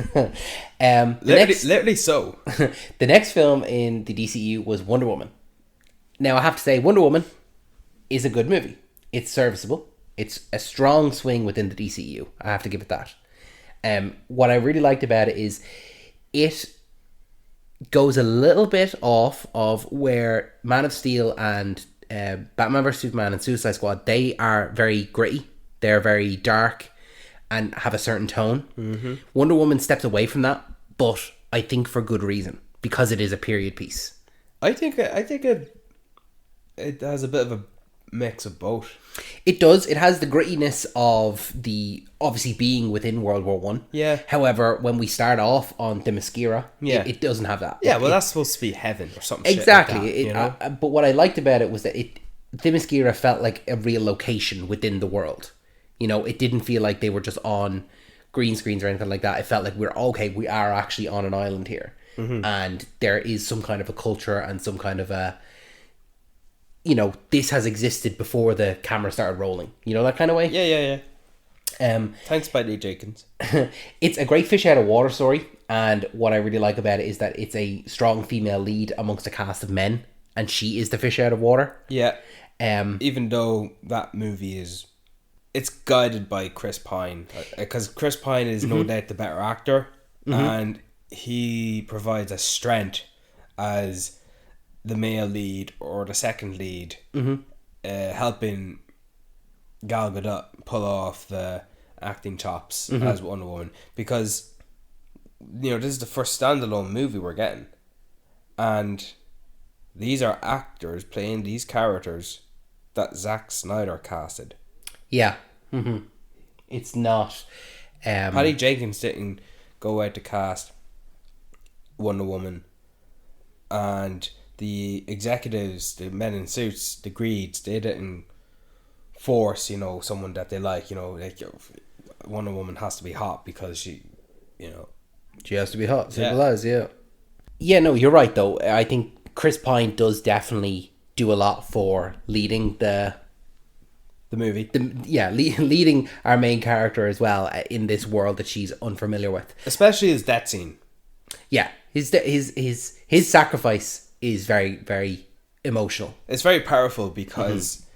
Literally so. The next film in the DCEU was Wonder Woman. Now I have to say, Wonder Woman is a good movie. It's serviceable. It's a strong swing within the DCEU. I have to give it that. What I really liked about it is it goes a little bit off of where Man of Steel and Batman vs Superman and Suicide Squad, they are very gritty. They're very dark and have a certain tone. Mm-hmm. Wonder Woman steps away from that, but I think for good reason, because it is a period piece. I think it has a bit of a mix of both. It does. It has the grittiness of the obviously being within World War One. Yeah. However, when we start off on Themyscira, it doesn't have that. Yeah, that's supposed to be heaven or something. Exactly. Like that, but what I liked about it was that Themyscira felt like a real location within the world. It didn't feel like they were just on green screens or anything like that. It felt like we are actually on an island here, and there is some kind of a culture and some kind of a. This has existed before the camera started rolling. That kind of way? Yeah. Thanks, Spidey Jenkins. It's a great fish out of water story, and what I really like about it is that it's a strong female lead amongst a cast of men, and she is the fish out of water. Yeah. Even though that movie it's guided by Chris Pine, because Chris Pine is no doubt the better actor, and he provides a strength as the male lead or the second lead, helping Gal Gadot pull off the acting chops as Wonder Woman, because this is the first standalone movie we're getting, and these are actors playing these characters that Zack Snyder casted. Yeah. It's not. Patty Jenkins didn't go out to cast Wonder Woman, and the executives, the men in suits, the greeds, they didn't force, someone that they like, like Wonder Woman has to be hot because she has to be hot. Simple Yeah. as, yeah. Yeah, no, you're right, though. I think Chris Pine does definitely do a lot for leading the movie. leading our main character as well in this world that she's unfamiliar with. Especially his death scene. Yeah, his sacrifice is very, very emotional. It's very powerful because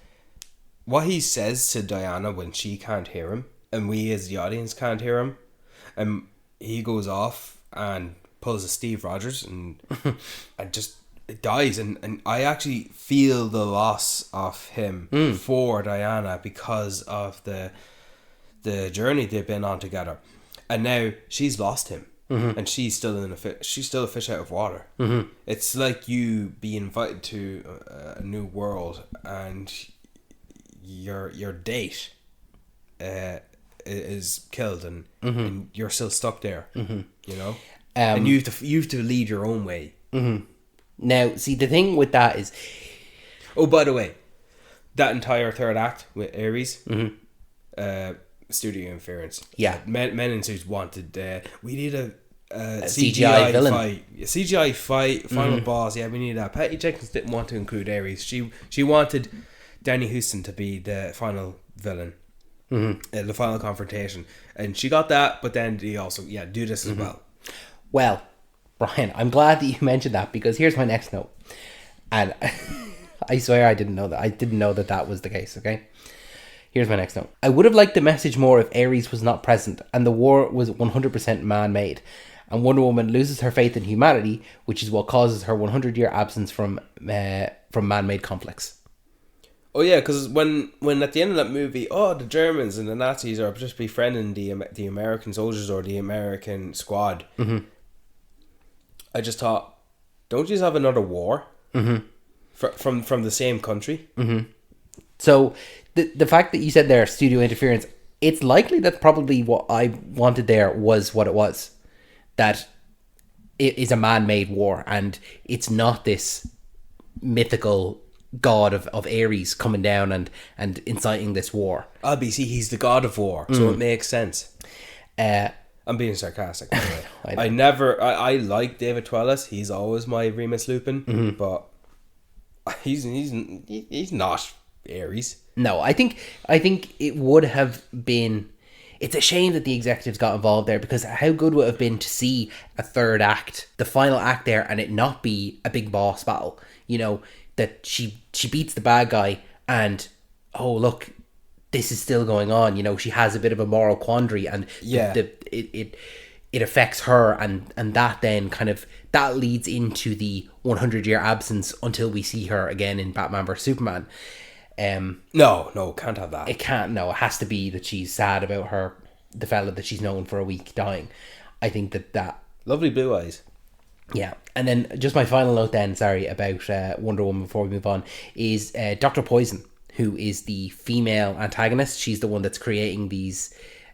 what he says to Diana when she can't hear him, and we as the audience can't hear him, and he goes off and pulls a Steve Rogers and just dies, and I actually feel the loss of him for Diana because of the journey they've been on together, and now she's lost him. And she's still she's still a fish out of water. It's like you be invited to a new world, and your date is killed, and you're still stuck there. And you have to lead your own way. Now, see, the thing with that is, oh, by the way, that entire third act with Ares, studio interference. Yeah. Men in suits wanted we need a CGI villain fight, a CGI fight, final boss. Yeah, we need that. Patty Jenkins didn't want to include Ares. She wanted Danny Houston to be the final villain, the final confrontation, and she got that. But then they also do this as well. Well, Brian, I'm glad that you mentioned that, because here's my next note, and I swear I didn't know that. I didn't know that was the case. Okay. Here's my next note. I would have liked the message more if Ares was not present and the war was 100% man-made, and Wonder Woman loses her faith in humanity, which is what causes her 100-year absence from man-made conflicts. Oh yeah, because when at the end of that movie, the Germans and the Nazis are just befriending the American soldiers or the American squad, I just thought, don't you just have another war from the same country? So the fact that you said there, studio interference, it's likely that probably what I wanted there was what it was. That it is a man-made war, and it's not this mythical god of Ares coming down and inciting this war. Obviously, he's the god of war, so it makes sense. I'm being sarcastic, by the way. I like David Twellis. He's always my Remus Lupin, but he's not Ares. No, I think it would have been. It's a shame that the executives got involved there, because how good would it have been to see a third act, the final act there, and it not be a big boss battle. That she beats the bad guy, and oh look, this is still going on. She has a bit of a moral quandary, and it affects her, and that then kind of that leads into the 100-year absence until we see her again in Batman vs Superman. No, can't have that. It can't. No, it has to be that she's sad about the fella that she's known for a week dying. I think that lovely blue eyes. Yeah, and then just my final note then, sorry, about Wonder Woman before we move on, is Dr. Poison, who is the female antagonist. She's the one that's creating these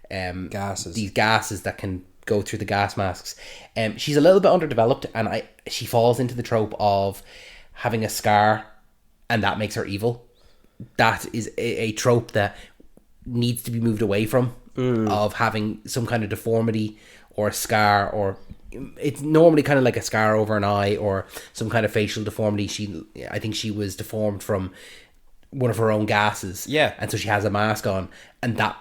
gases. These gases that can go through the gas masks. She's a little bit underdeveloped, and she falls into the trope of having a scar, and that makes her evil. That is a trope that needs to be moved away from, of having some kind of deformity or a scar, or it's normally kind of like a scar over an eye or some kind of facial deformity. I think she was deformed from one of her own gases. Yeah. And so she has a mask on, and that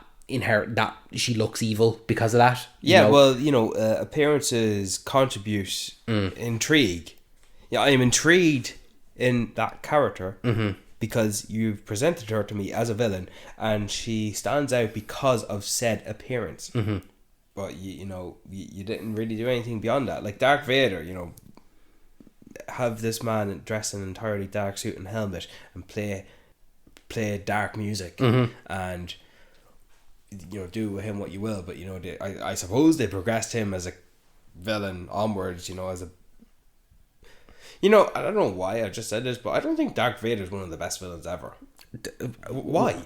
she looks evil because of that. Yeah, appearances contribute intrigue. Yeah, I am intrigued in that character because you've presented her to me as a villain, and she stands out because of said appearance. But you didn't really do anything beyond that. Like Darth Vader, have this man dress in an entirely dark suit and helmet and play dark music and do with him what you will. But I suppose they progressed him as a villain onwards. As a I don't know why I just said this, but I don't think Darth Vader is one of the best villains ever. Why?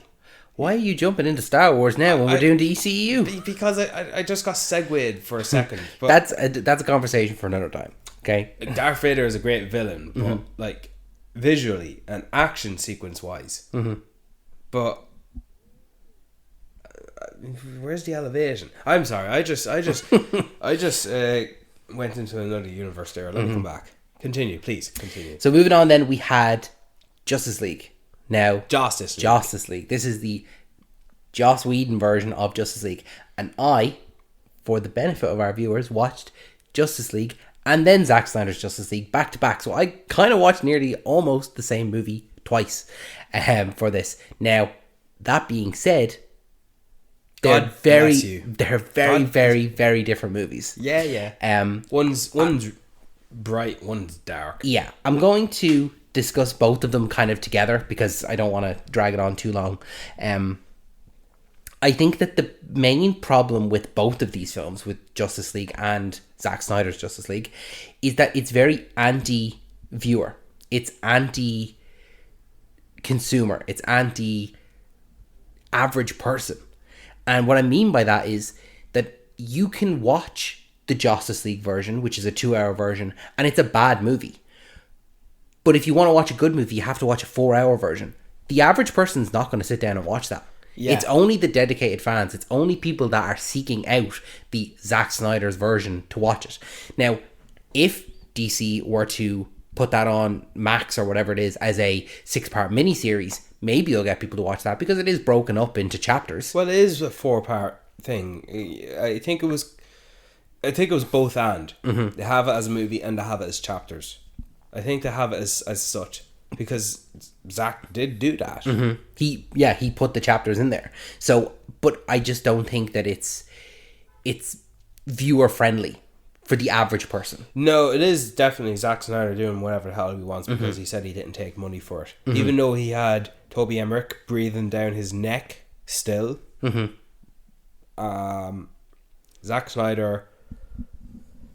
Why are you jumping into Star Wars now when we're doing DCEU? Because I just got segued for a second. But That's a conversation for another time. Okay. Darth Vader is a great villain, but like visually and action sequence wise. But where's the elevation? I'm sorry. I just went into another universe there. Let me come back. Continue, please. Continue. So moving on, then we had Justice League. Now, Justice League. This is the Joss Whedon version of Justice League, and I, for the benefit of our viewers, watched Justice League and then Zack Snyder's Justice League back to back. So I kind of watched nearly almost the same movie twice for this. Now, that being said, they're very, very different movies. Yeah. One's bright, one's dark. Yeah, I'm going to discuss both of them kind of together because I don't want to drag it on too long. I think that the main problem with both of these films, with Justice League and Zack Snyder's Justice League, is that it's very anti-viewer. It's anti-consumer. It's anti-average person. And what I mean by that is that you can watch the Justice League version, which is a 2-hour version, and it's a bad movie. But if you want to watch a good movie, you have to watch a 4-hour version. The average person's not going to sit down and watch that. Yeah. It's only the dedicated fans. It's only people that are seeking out the Zack Snyder's version to watch it. Now, if DC were to put that on Max or whatever it is as a 6-part miniseries, maybe you'll get people to watch that because it is broken up into chapters. Well, it is a 4-part thing. I think it was both and. They have it as a movie and they have it as chapters. I think they have it as such because Zack did do that. He put the chapters in there. So, but I just don't think that it's viewer friendly for the average person. No, it is definitely Zack Snyder doing whatever the hell he wants because he said he didn't take money for it. Even though he had Toby Emmerich breathing down his neck still. Zack Snyder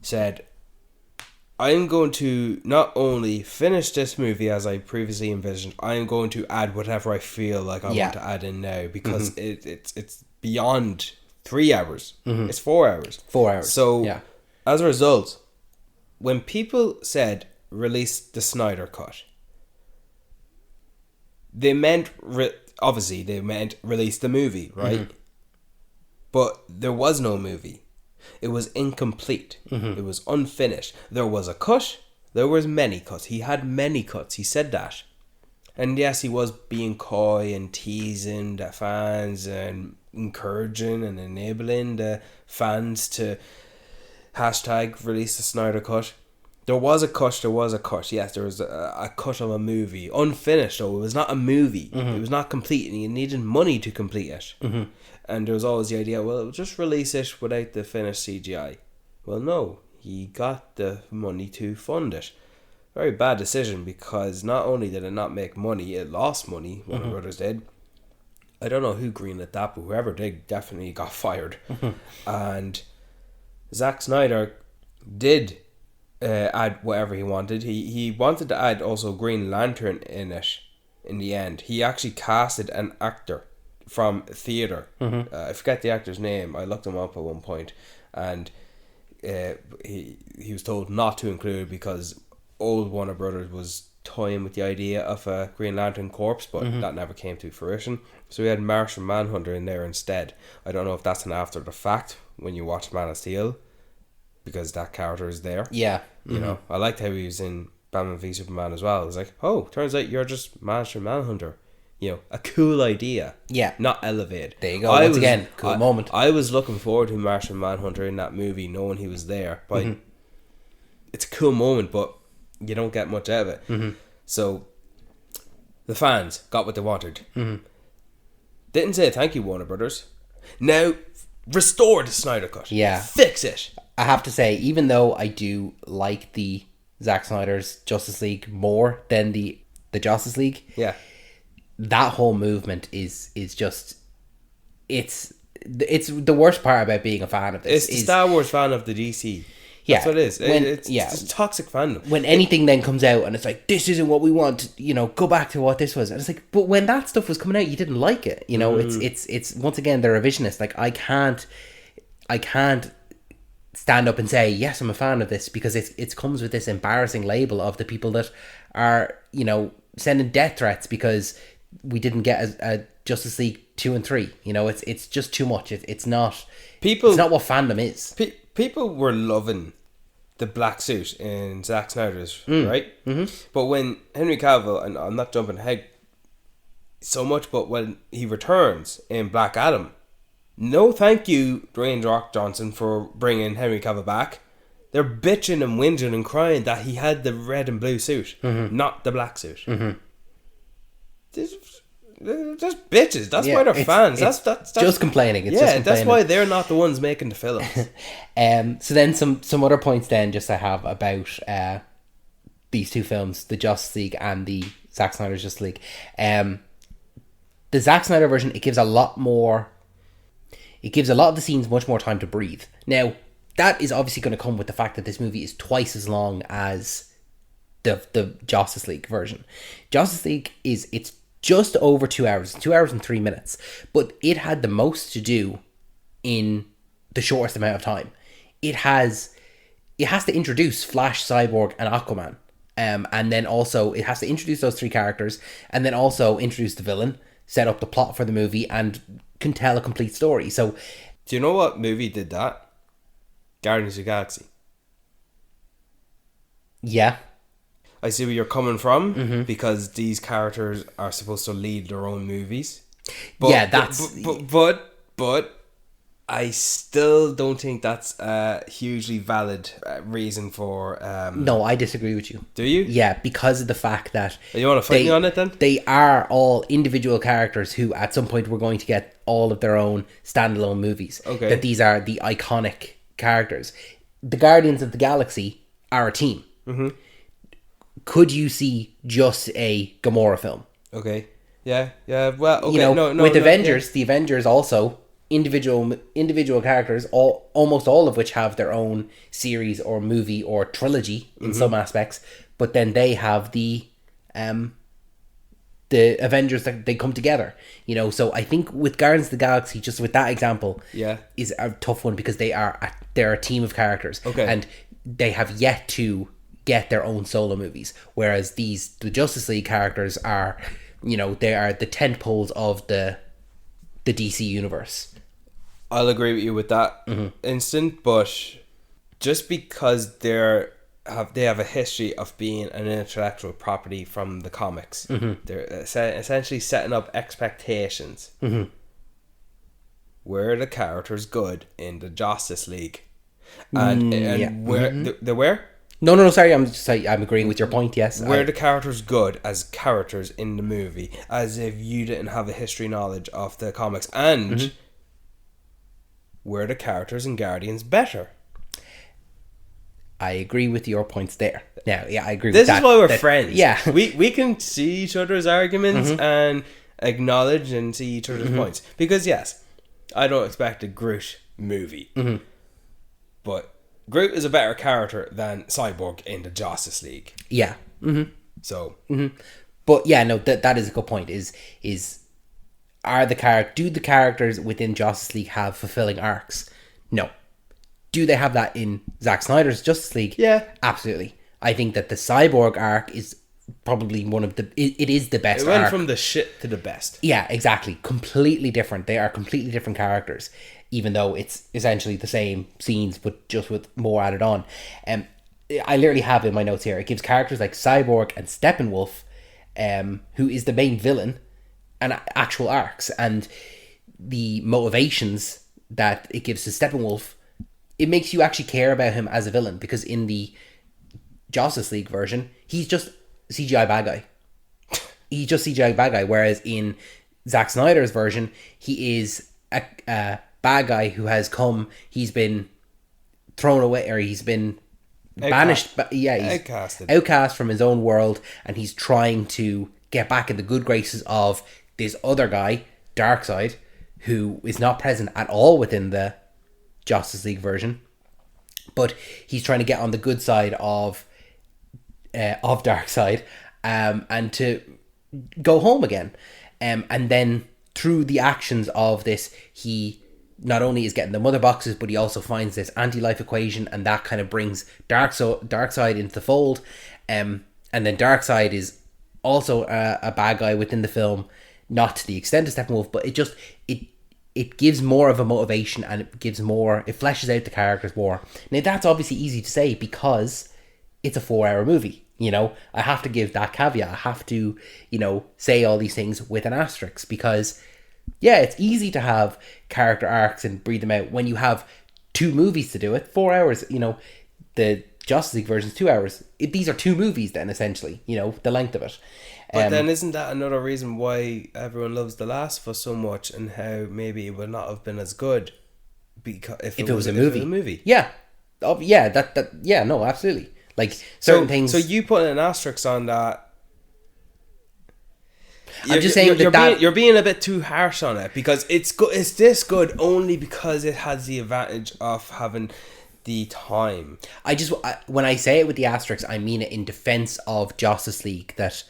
said, I'm going to not only finish this movie as I previously envisioned, I am going to add whatever I feel like I want to add in now because it's beyond 3 hours. It's 4 hours. 4 hours. So as a result, when people said release the Snyder Cut, they meant obviously they meant release the movie, right? But there was no movie. It was incomplete. It was unfinished. There was a cut. There was many cuts. He had many cuts. He said that. And yes, he was being coy and teasing the fans and encouraging and enabling the fans to hashtag release the Snyder Cut. There was a cut. Yes, there was a cut of a movie. Unfinished, though. It was not a movie. It was not complete, and he needed money to complete it. And there was always the idea, well, just release it without the finished CGI. Well, no. He got the money to fund it. Very bad decision, because not only did it not make money, it lost money. Warner Brothers did. I don't know who greenlit that, but whoever did definitely got fired. And Zack Snyder did add whatever he wanted. He wanted to add also Green Lantern in it in the end. He actually casted an actor from theatre. I forget the actor's name. I looked him up at one point, and he was told not to include it because old Warner Brothers was toying with the idea of a Green Lantern corpse, but that never came to fruition. So we had Martian Manhunter in there instead. I don't know if that's an after the fact when you watch Man of Steel, because that character is there. Yeah. You know, I liked how he was in Batman v Superman as well. It was like, oh, turns out you're just Martian Manhunter. You know, a cool idea. Yeah. Not elevated. There you go. Once again, cool moment. I was looking forward to Martian Manhunter in that movie, knowing he was there. But it's a cool moment, but you don't get much out of it. So the fans got what they wanted. Didn't say thank you, Warner Brothers. Now restore the Snyder Cut. Yeah. Fix it. I have to say, even though I do like the Zack Snyder's Justice League more than the Justice League, that whole movement is just it's the worst part about being a fan of this. It's the Star Wars fan of the DC. Yeah, That's what it is. It's yeah, just toxic fandom. when anything then comes out and it's like, this isn't what we want, go back to what this was. And it's like, but when that stuff was coming out, you didn't like it. It's once again, they're revisionist. Like, I can't stand up and say, yes, I'm a fan of this, because it comes with this embarrassing label of the people that are, sending death threats because we didn't get a Justice League 2 and 3. It's just too much. It's not what fandom is. People were loving the black suit in Zack Snyder's, right? Mm-hmm. But when Henry Cavill, and I'm not jumping ahead so much, but when he returns in Black Adam, no thank you, Dwayne The Rock Johnson, for bringing Henry Cavill back. They're bitching and whinging and crying that he had the red and blue suit, not the black suit. Mm-hmm. They're just bitches. That's why they're fans. That's just complaining. That's why they're not the ones making the films. So then some other points then just I have about these two films, the Justice League and the Zack Snyder's Justice League. The Zack Snyder version, it gives a lot of the scenes much more time to breathe. Now, that is obviously going to come with the fact that this movie is twice as long as the Justice League version. Justice League it's just over 2 hours, 2 hours and 3 minutes, but it had the most to do in the shortest amount of time. It has to introduce Flash, Cyborg, and Aquaman, and then also it has to introduce those three characters, and then also introduce the villain, set up the plot for the movie, and can tell a complete story. So, do you know what movie did that? Guardians of the Galaxy. Yeah. I see where you're coming from, because these characters are supposed to lead their own movies. But I still don't think that's a hugely valid reason for... No, I disagree with you. Do you? Yeah, because of the fact that... You want to fight me on it then? They are all individual characters who at some point we're going to get all of their own standalone movies. Okay. That these are the iconic characters. The Guardians of the Galaxy are a team. Mm-hmm. Could you see just a Gamora film? Okay. Yeah. Well, okay. With Avengers, the Avengers also individual characters, almost all of which have their own series or movie or trilogy in some aspects, but then they have the Avengers that they come together. So I think with Guardians of the Galaxy, just with that example, is a tough one because they're a team of characters, and they have yet to get their own solo movies, whereas the Justice League characters are, they are the tent poles of the DC universe. I'll agree with you with that instant, but just because they have a history of being an intellectual property from the comics, they're essentially setting up expectations. Were the characters good in the Justice League, and where they were? No, sorry, I'm agreeing with your point, yes. Were the characters good as characters in the movie, as if you didn't have a history knowledge of the comics, and were the characters in Guardians better? I agree with your points there. Now, yeah, I agree with that. This is why we're friends. Yeah. We can see each other's arguments and acknowledge and see each other's points. Because, yes, I don't expect a Groot movie. But Groot is a better character than Cyborg in the Justice League. Yeah. So. But yeah, no, that is a good point. Do the characters within Justice League have fulfilling arcs? No. Do they have that in Zack Snyder's Justice League? Yeah. Absolutely. I think that the Cyborg arc is probably it is the best arc. It went from the shit to the best. Yeah, exactly. Completely different. They are completely different characters, even though it's essentially the same scenes, but just with more added on. I literally have in my notes here, it gives characters like Cyborg and Steppenwolf, who is the main villain, and actual arcs, and the motivations that it gives to Steppenwolf, it makes you actually care about him as a villain, because in the Justice League version, he's just CGI bad guy. He's just CGI bad guy, whereas in Zack Snyder's version, he is a bad guy who has he's been thrown away, or he's been banished. He's outcast from his own world, and he's trying to get back in the good graces of this other guy, Darkseid, who is not present at all within the Justice League version, but he's trying to get on the good side of Darkseid, and to go home again, and then through the actions of this, he not only is getting the mother boxes, but he also finds this anti-life equation, and that kind of brings Darkseid into the fold, and then Darkseid is also a bad guy within the film, not to the extent of Steppenwolf, but it gives more of a motivation, and it fleshes out the characters more. Now that's obviously easy to say because it's a 4-hour movie. You know, I have to give that caveat. I have to, say all these things with an asterisk because, yeah, it's easy to have character arcs and breathe them out when you have 2 movies to do it. 4 hours, the Justice League version is 2 hours. These are 2 movies then, essentially, the length of it. But then isn't that another reason why everyone loves The Last of Us so much, and how maybe it would not have been as good because if it was a movie? Yeah. Oh, yeah, no, absolutely. Like certain things. So you put an asterisk on that. I'm just saying you're being a bit too harsh on it because it's good. It's this good only because it has the advantage of having the time. When I say it with the asterisk, I mean it in defense of Justice League. That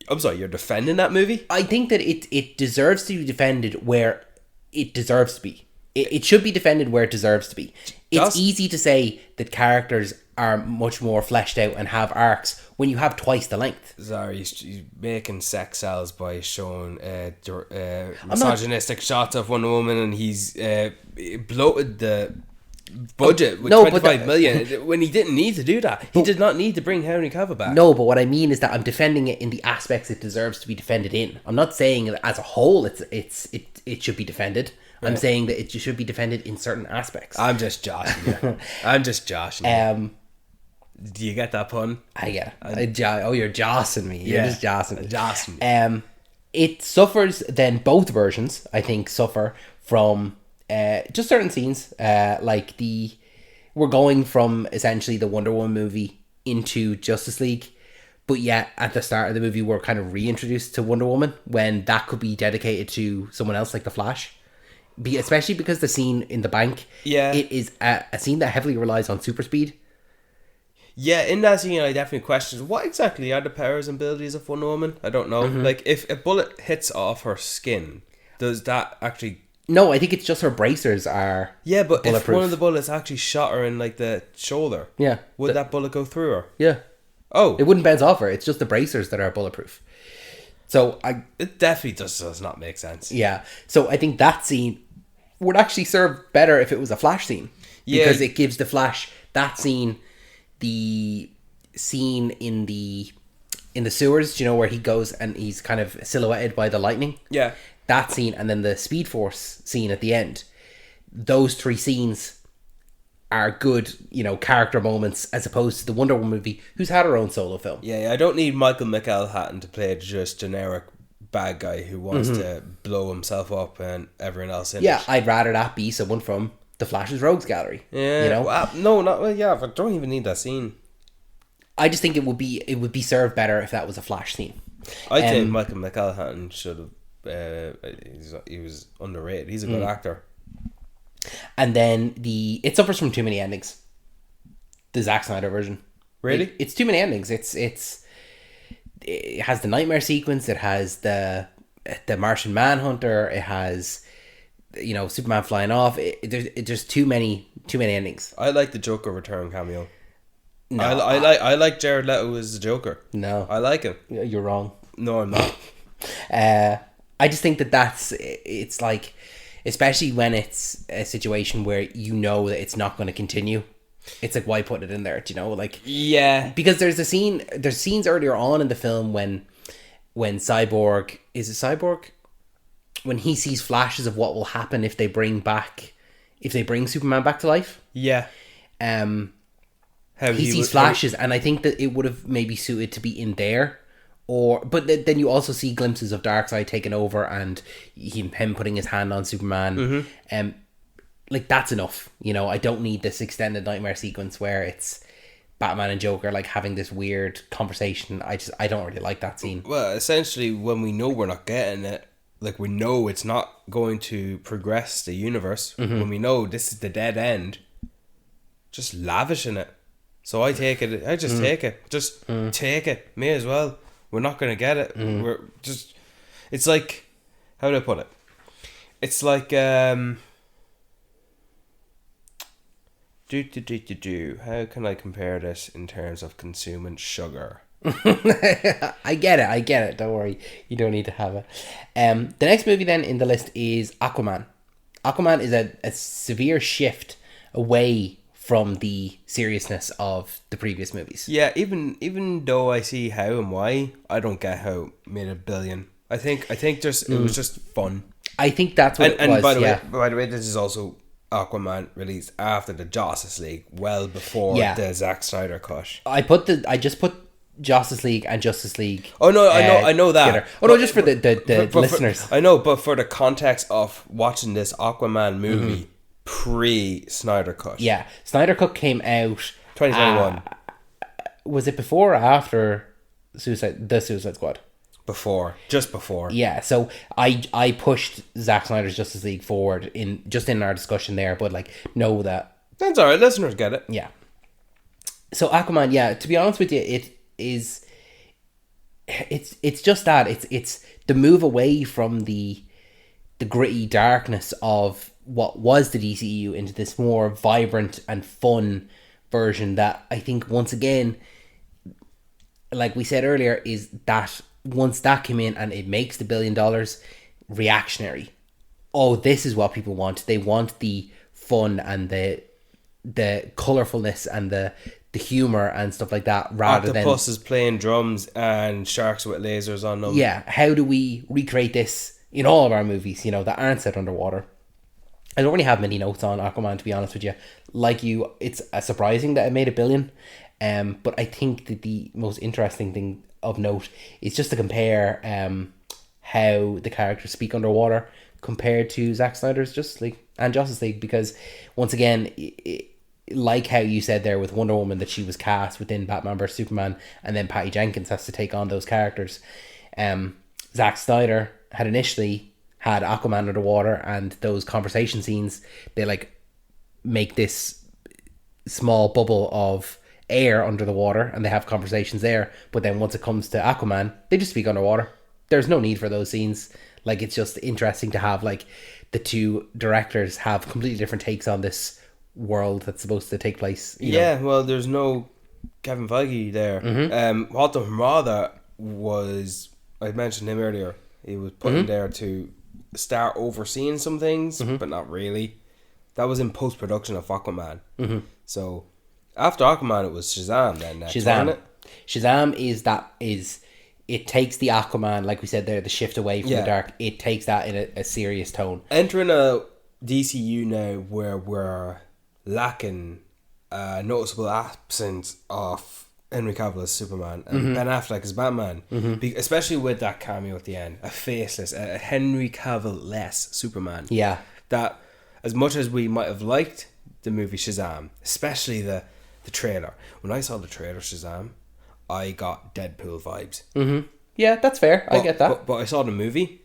I'm sorry, you're defending that movie? I think that it deserves to be defended where it deserves to be. It should be defended where it deserves to be. It's easy to say that characters are much more fleshed out and have arcs when you have twice the length. Sorry, he's making sex sells by showing misogynistic shots of Wonder Woman, and he's bloated the budget with 25 million when he didn't need to do that. He did not need to bring Henry Cavill back. No, but what I mean is that I'm defending it in the aspects it deserves to be defended in. I'm not saying that as a whole it should be defended. Right. I'm saying that it should be defended in certain aspects. I'm just joshing you. I'm just joshing you. Do you get that pun? I get it. You're jossing me. You're just jossing me. It suffers, then both versions, I think, suffer from just certain scenes. Like we're going from essentially the Wonder Woman movie into Justice League, but yet at the start of the movie we're kind of reintroduced to Wonder Woman when that could be dedicated to someone else like the Flash. Especially because the scene in the bank, it is a scene that heavily relies on super speed. Yeah, in that scene, I definitely question what exactly are the powers and abilities of Wonder Woman. I don't know. Mm-hmm. Like, if a bullet hits off her skin, does that actually? No, I think it's just her bracers are. Yeah, but if one of the bullets actually shot her in like the shoulder, would that bullet go through her? Yeah. Oh, it wouldn't bounce off her. It's just the bracers that are bulletproof. So it definitely does not make sense. Yeah. So I think that scene would actually serve better if it was a Flash scene. Yeah. Because it gives the Flash that scene, the scene in the sewers, where he goes and he's kind of silhouetted by the lightning. Yeah. That scene, and then the Speed Force scene at the end. Those 3 scenes are good, character moments as opposed to the Wonder Woman movie, who's had her own solo film. Yeah, I don't need Michael McElhatton to play just generic bad guy who wants to blow himself up and everyone else in it. I'd rather that be someone from the Flash's Rogues Gallery. Yeah, but don't even need that scene. I just think it would be served better if that was a Flash scene. I think Michael McElhatton should have. He was underrated. He's a good actor. And then it suffers from too many endings. The Zack Snyder version. Really? It's too many endings. It has the nightmare sequence. It has the Martian Manhunter. It has Superman flying off. There's too many endings. I like the Joker return cameo. No, I like Jared Leto as the Joker. No, I like him. You're wrong. No, I'm not. I just think it's like, especially when it's a situation where that it's not going to continue. It's like, why put it in there? Like, yeah, because there's scenes earlier on in the film when Cyborg, is it Cyborg, when he sees flashes of what will happen if they bring Superman back to life. Yeah. He sees flashes, and I think that it would have maybe suited to be in there, but then you also see glimpses of Darkseid taking over and him putting his hand on Superman. Like, that's enough. I don't need this extended nightmare sequence where it's Batman and Joker like having this weird conversation. I don't really like that scene. Well, essentially, when we know we're not getting it, like, we know it's not going to progress the universe, when we know this is the dead end, just lavish in it. So I take it. I just take it. Just take it. May as well. We're not gonna get it. We're just. It's like, how do I put it? It's like How can I compare this in terms of consuming sugar? I get it. Don't worry. You don't need to have it. The next movie then in the list is Aquaman. Aquaman is a severe shift away from the seriousness of the previous movies. Yeah, even though I see how and why, I don't get how it made $1 billion. I think just it was just fun. I think that's what it was. And by the way, this is also Aquaman released after the Justice League, well before the Zack Snyder cut. I just put Justice League and Justice League. Oh no, I know that. Together. Oh no, just for the listeners. I know, but for the context of watching this Aquaman movie pre Snyder cut. Yeah, Snyder cut came out 2021. Was it before or after the Suicide Squad? Just before. Yeah, so I pushed Zack Snyder's Justice League forward in our discussion there, but like know that that's alright. Listeners get it. Yeah. So Aquaman, yeah. To be honest with you, it's just that it's the move away from the gritty darkness of what was the DCEU into this more vibrant and fun version that I think once again, like we said earlier, is that once that came in and it makes the $1 billion reactionary. Oh, this is what people want. They want the fun and the colourfulness and the humour and stuff like that rather than octopuses playing drums and sharks with lasers on them. Yeah, how do we recreate this in all of our movies, that aren't set underwater? I don't really have many notes on Aquaman, to be honest with you. Like you, it's surprising that it made $1 billion. But I think that the most interesting thing of note is just to compare how the characters speak underwater compared to Zack Snyder's Justice League and Justice League, because once again, like how you said there with Wonder Woman that she was cast within Batman vs Superman and then Patty Jenkins has to take on those characters. Zack Snyder had initially had Aquaman underwater and those conversation scenes, they like make this small bubble of air under the water and they have conversations there, but then once it comes to Aquaman, they just speak underwater. There's no need for those scenes. Like, it's just interesting to have like the two directors have completely different takes on this world that's supposed to take place. You know? Well, there's no Kevin Feige there. Walter Hamada was, I mentioned him earlier, he was put in there to start overseeing some things, but not really. That was in post-production of Aquaman. So after Aquaman, it was Shazam then next, wasn't it? Shazam it takes the Aquaman, like we said there, the shift away from the dark, it takes that in a serious tone. Entering a DCU now where we're lacking a noticeable absence of Henry Cavill as Superman and Ben Affleck as Batman, especially with that cameo at the end, a faceless, a Henry Cavill-less Superman. Yeah. That, as much as we might have liked the movie Shazam, especially the trailer, when I saw the trailer Shazam, I got Deadpool vibes. Yeah, that's fair. I get that. But I saw the movie,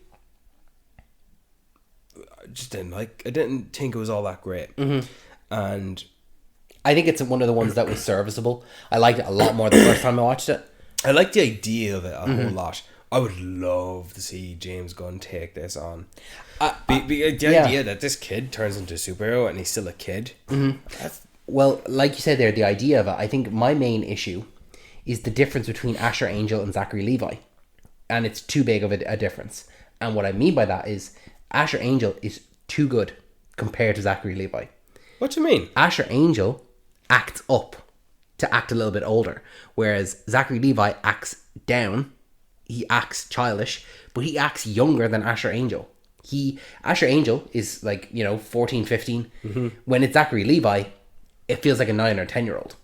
I just I didn't think it was all that great. And I think it's one of the ones that was serviceable. I liked it a lot more the first time I watched it. I like the idea of it a whole lot. I would love to see James Gunn take this on. The idea that this kid turns into a superhero and he's still a kid. Well, like you said there, the idea of it, I think my main issue is the difference between Asher Angel and Zachary Levi. And it's too big of a difference. And what I mean by that is Asher Angel is too good compared to Zachary Levi. What do you mean? Asher Angel acts up to act a little bit older, whereas Zachary Levi acts down. He acts childish, but he acts younger than Asher Angel. Asher Angel is 14, 15. When it's Zachary Levi, it feels like a 9 or 10-year-old.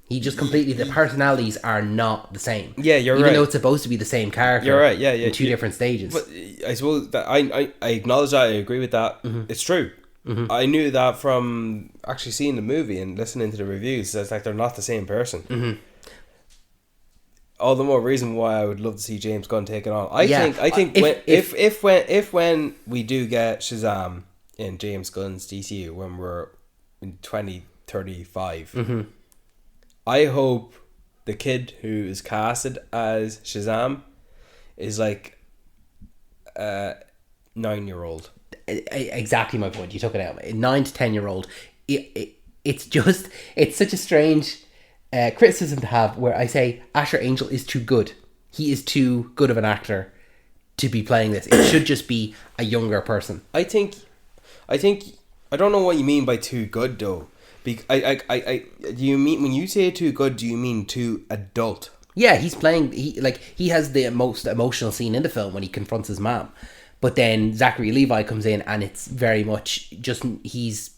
He just completely, the personalities are not the same. Yeah, you're right. Even though it's supposed to be the same character. You're right, yeah. In two different stages. But I suppose that I acknowledge that, I agree with that. It's true. I knew that from actually seeing the movie and listening to the reviews. It's like they're not the same person. All the more reason why I would love to see James Gunn take it on. I think when we do get Shazam in James Gunn's DCU, when we're in 35. I hope the kid who is casted as Shazam is like a 9-year-old. Exactly my point. You took it out. A 9 to 10-year-old. It's such a strange criticism to have, where I say Asher Angel is too good. He is too good of an actor to be playing this. It should just be a younger person. I think I don't know what you mean by too good though. Do you mean, when you say too good, do you mean too adult? Yeah, he's playing. He has the most emotional scene in the film when he confronts his mom, but then Zachary Levi comes in and it's very much just he's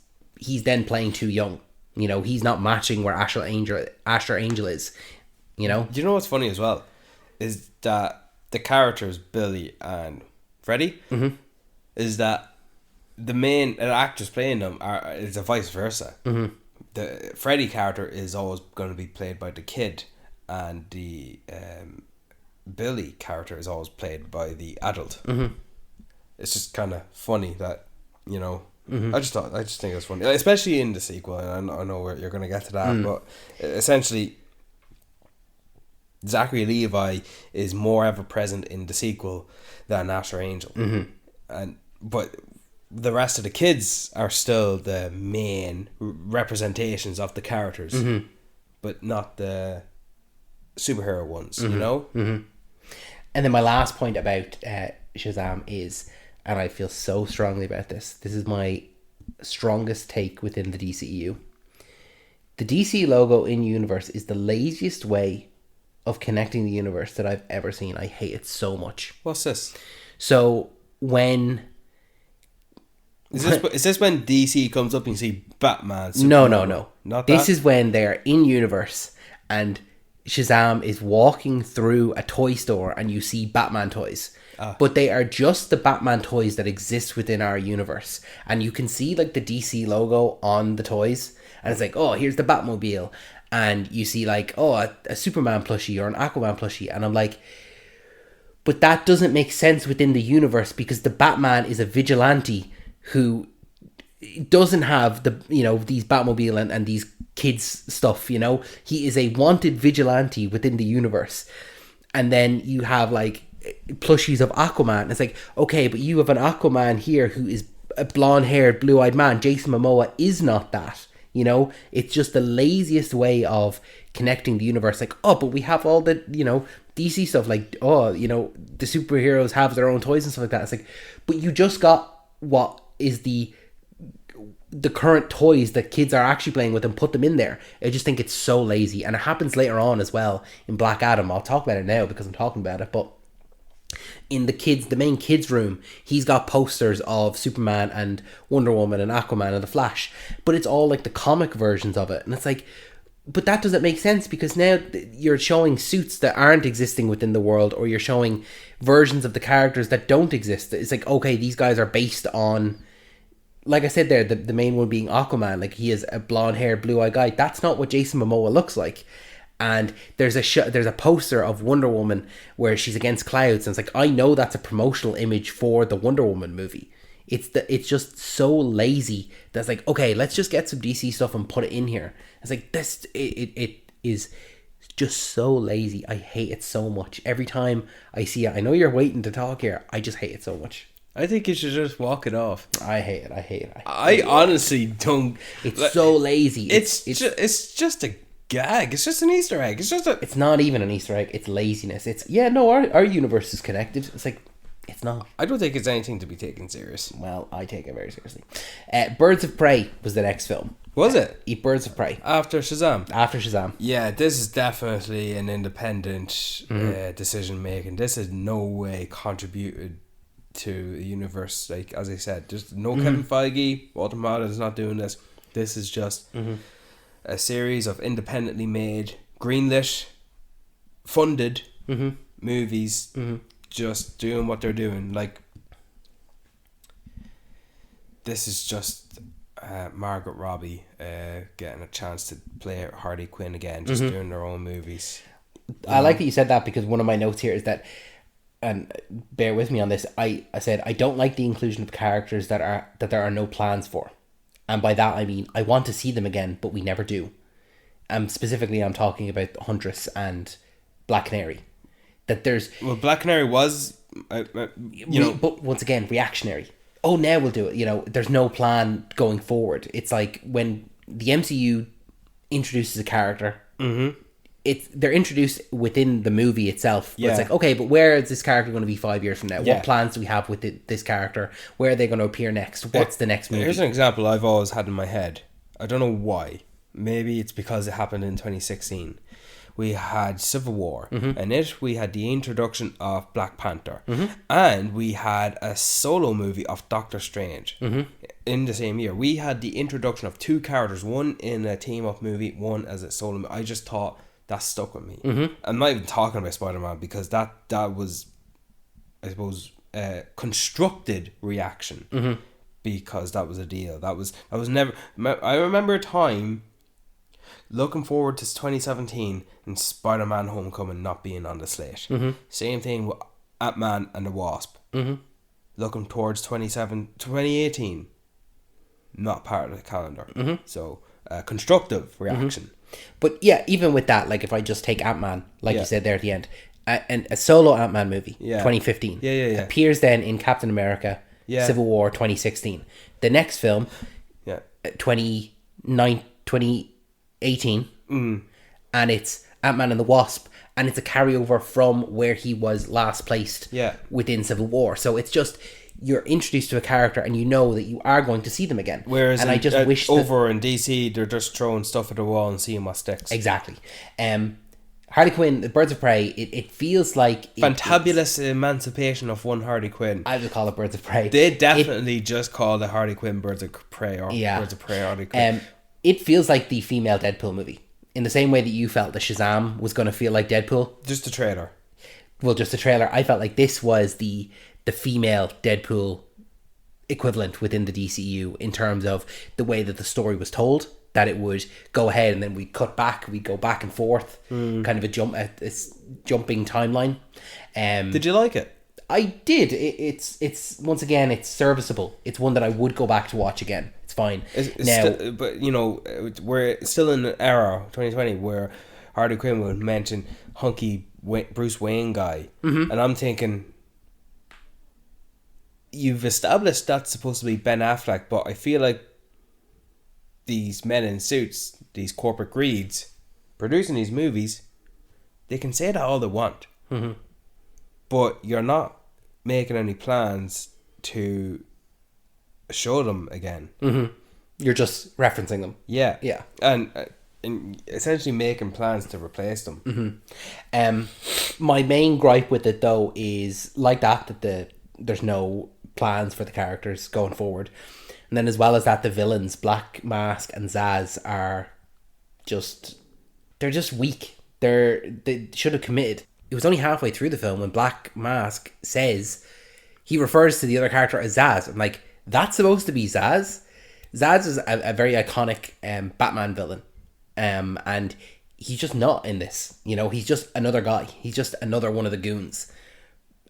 then playing too young. You know, he's not matching where Asher Angel is. You know. Do you know what's funny as well? Is that the characters Billy and Freddy, is that the main actors playing them is a vice versa. The Freddy character is always going to be played by the kid, and the Billy character is always played by the adult. It's just kind of funny that, you know. I just think it's funny, especially in the sequel. And I know you're going to get to that, but essentially, Zachary Levi is more ever present in the sequel than Asher Angel, but the rest of the kids are still the main representations of the characters, but not the superhero ones. You know. And then my last point about Shazam is, and I feel so strongly about this. This is my strongest take within the DCEU. The DC logo in universe is the laziest way of connecting the universe that I've ever seen. I hate it so much. What's this? So when is this when DC comes up and you see Batman? Superman? No. Not this that? is when they're in universe and Shazam is walking through a toy store and you see Batman toys. But they are just the Batman toys that exist within our universe. And you can see like the DC logo on the toys. And it's like, oh, here's the Batmobile. And you see like, oh, a Superman plushie or an Aquaman plushie. And I'm like, but that doesn't make sense within the universe, because the Batman is a vigilante who doesn't have the, you know, these Batmobile and these kids stuff, you know. He is a wanted vigilante within the universe. And then you have like plushies of Aquaman. It's like, okay, but you have an Aquaman here who is a blonde-haired, blue-eyed man. Jason Momoa is not that. You know, it's just the laziest way of connecting the universe. Like, oh, but we have all the, you know, DC stuff. Like, oh, you know, the superheroes have their own toys and stuff like that. It's like, but you just got what is the current toys that kids are actually playing with and put them in there. I just think it's so lazy. And it happens later on as well in Black Adam. I'll talk about it now because I'm talking about it. But in the main kids room, he's got posters of Superman and Wonder Woman and Aquaman and the Flash, but it's all like the comic versions of it. And it's like, but that doesn't make sense, because now you're showing suits that aren't existing within the world, or you're showing versions of the characters that don't exist. It's like, okay, these guys are based on, like I said there, the main one being Aquaman, like he is a blonde-haired, blue-eyed guy. That's not what Jason Momoa looks like. And there's a poster of Wonder Woman where she's against clouds, and it's like, I know that's a promotional image for the Wonder Woman movie. It's just so lazy that's like, okay, let's just get some DC stuff and put it in here. It's like, this it is just so lazy. I hate it so much. Every time I see it, I know you're waiting to talk here, I just hate it so much. I think you should just walk it off. I hate it. I honestly don't. It's so lazy. It's just a gag. It's just an Easter egg. It's not even an Easter egg. It's laziness. Our universe is connected. It's like, it's not. I don't think it's anything to be taken serious. Well, I take it very seriously. Birds of Prey was the next film. Was it? Eat Birds of Prey. After Shazam. Yeah, this is definitely an independent decision making. This has no way contributed to the universe. Like, as I said, there's no Kevin Feige. Walter Matthau is not doing this. This is just a series of independently made, greenlit, funded movies, just doing what they're doing. Like, this is just Margaret Robbie getting a chance to play Harley Quinn again, just doing their own movies. I like that you said that, because one of my notes here is that, and bear with me on this, I said I don't like the inclusion of characters that there are no plans for. And by that I mean I want to see them again, but we never do. Specifically, I'm talking about Huntress and Black Canary. That there's... Well, Black Canary was, but once again, reactionary. Oh, now we'll do it. There's no plan going forward. It's like when the MCU introduces a character, they're introduced within the movie itself. But it's like, okay, but where is this character going to be 5 years from now? What plans do we have with this character? Where are they going to appear next? What's the next movie? Here's an example I've always had in my head. I don't know why. Maybe it's because it happened in 2016. We had Civil War. In it, we had the introduction of Black Panther. And we had a solo movie of Doctor Strange in the same year. We had the introduction of two characters, one in a team-up movie, one as a solo movie. I just thought that stuck with me. I'm not even talking about Spider-Man because that was, I suppose, a constructed reaction because that was a deal. That was never... I remember a time... looking forward to 2017 and Spider-Man Homecoming not being on the slate. Same thing with Ant-Man and the Wasp. Looking towards 2018, not part of the calendar. So, constructive reaction. But yeah, even with that, like if I just take Ant-Man, like you said there at the end, and a solo Ant-Man movie, 2015, appears then in Captain America, Civil War 2016. The next film, 2018, and it's Ant-Man and the Wasp, and it's a carryover from where he was last placed within Civil War. So it's just, you're introduced to a character and you know that you are going to see them again. Whereas I just wish over in DC, they're just throwing stuff at the wall and seeing what sticks. Exactly. Harley Quinn, the Birds of Prey, it feels like... Fantabulous emancipation of one Harley Quinn. I would call it Birds of Prey. They definitely just call it Harley Quinn Birds of Prey or Birds of Prey Harley Quinn. It feels like the female Deadpool movie. In the same way that you felt that Shazam was going to feel like Deadpool. Just a trailer. Well, just a trailer. I felt like this was the female Deadpool equivalent within the DCEU in terms of the way that the story was told. That it would go ahead and then we'd cut back, we'd go back and forth. Kind of a jumping timeline. Did you like it? I did. It's once again, it's serviceable. It's one that I would go back to watch again. It's fine. But we're still in an era, 2020, where Harley Quinn would mention hunky Bruce Wayne guy, and I'm thinking, you've established that's supposed to be Ben Affleck, but I feel like these men in suits, these corporate greeds, producing these movies, they can say that all they want, but you're not making any plans to show them again. You're just referencing them. Yeah. And essentially making plans to replace them. My main gripe with it though is like that there's no plans for the characters going forward, and then as well as that, the villains Black Mask and Zaz are they're just weak. They should have committed. It was only halfway through the film when Black Mask says, he refers to the other character as Zaz. I'm like, that's supposed to be Zaz? Zaz is a very iconic Batman villain. And he's just not in this. He's just another guy. He's just another one of the goons.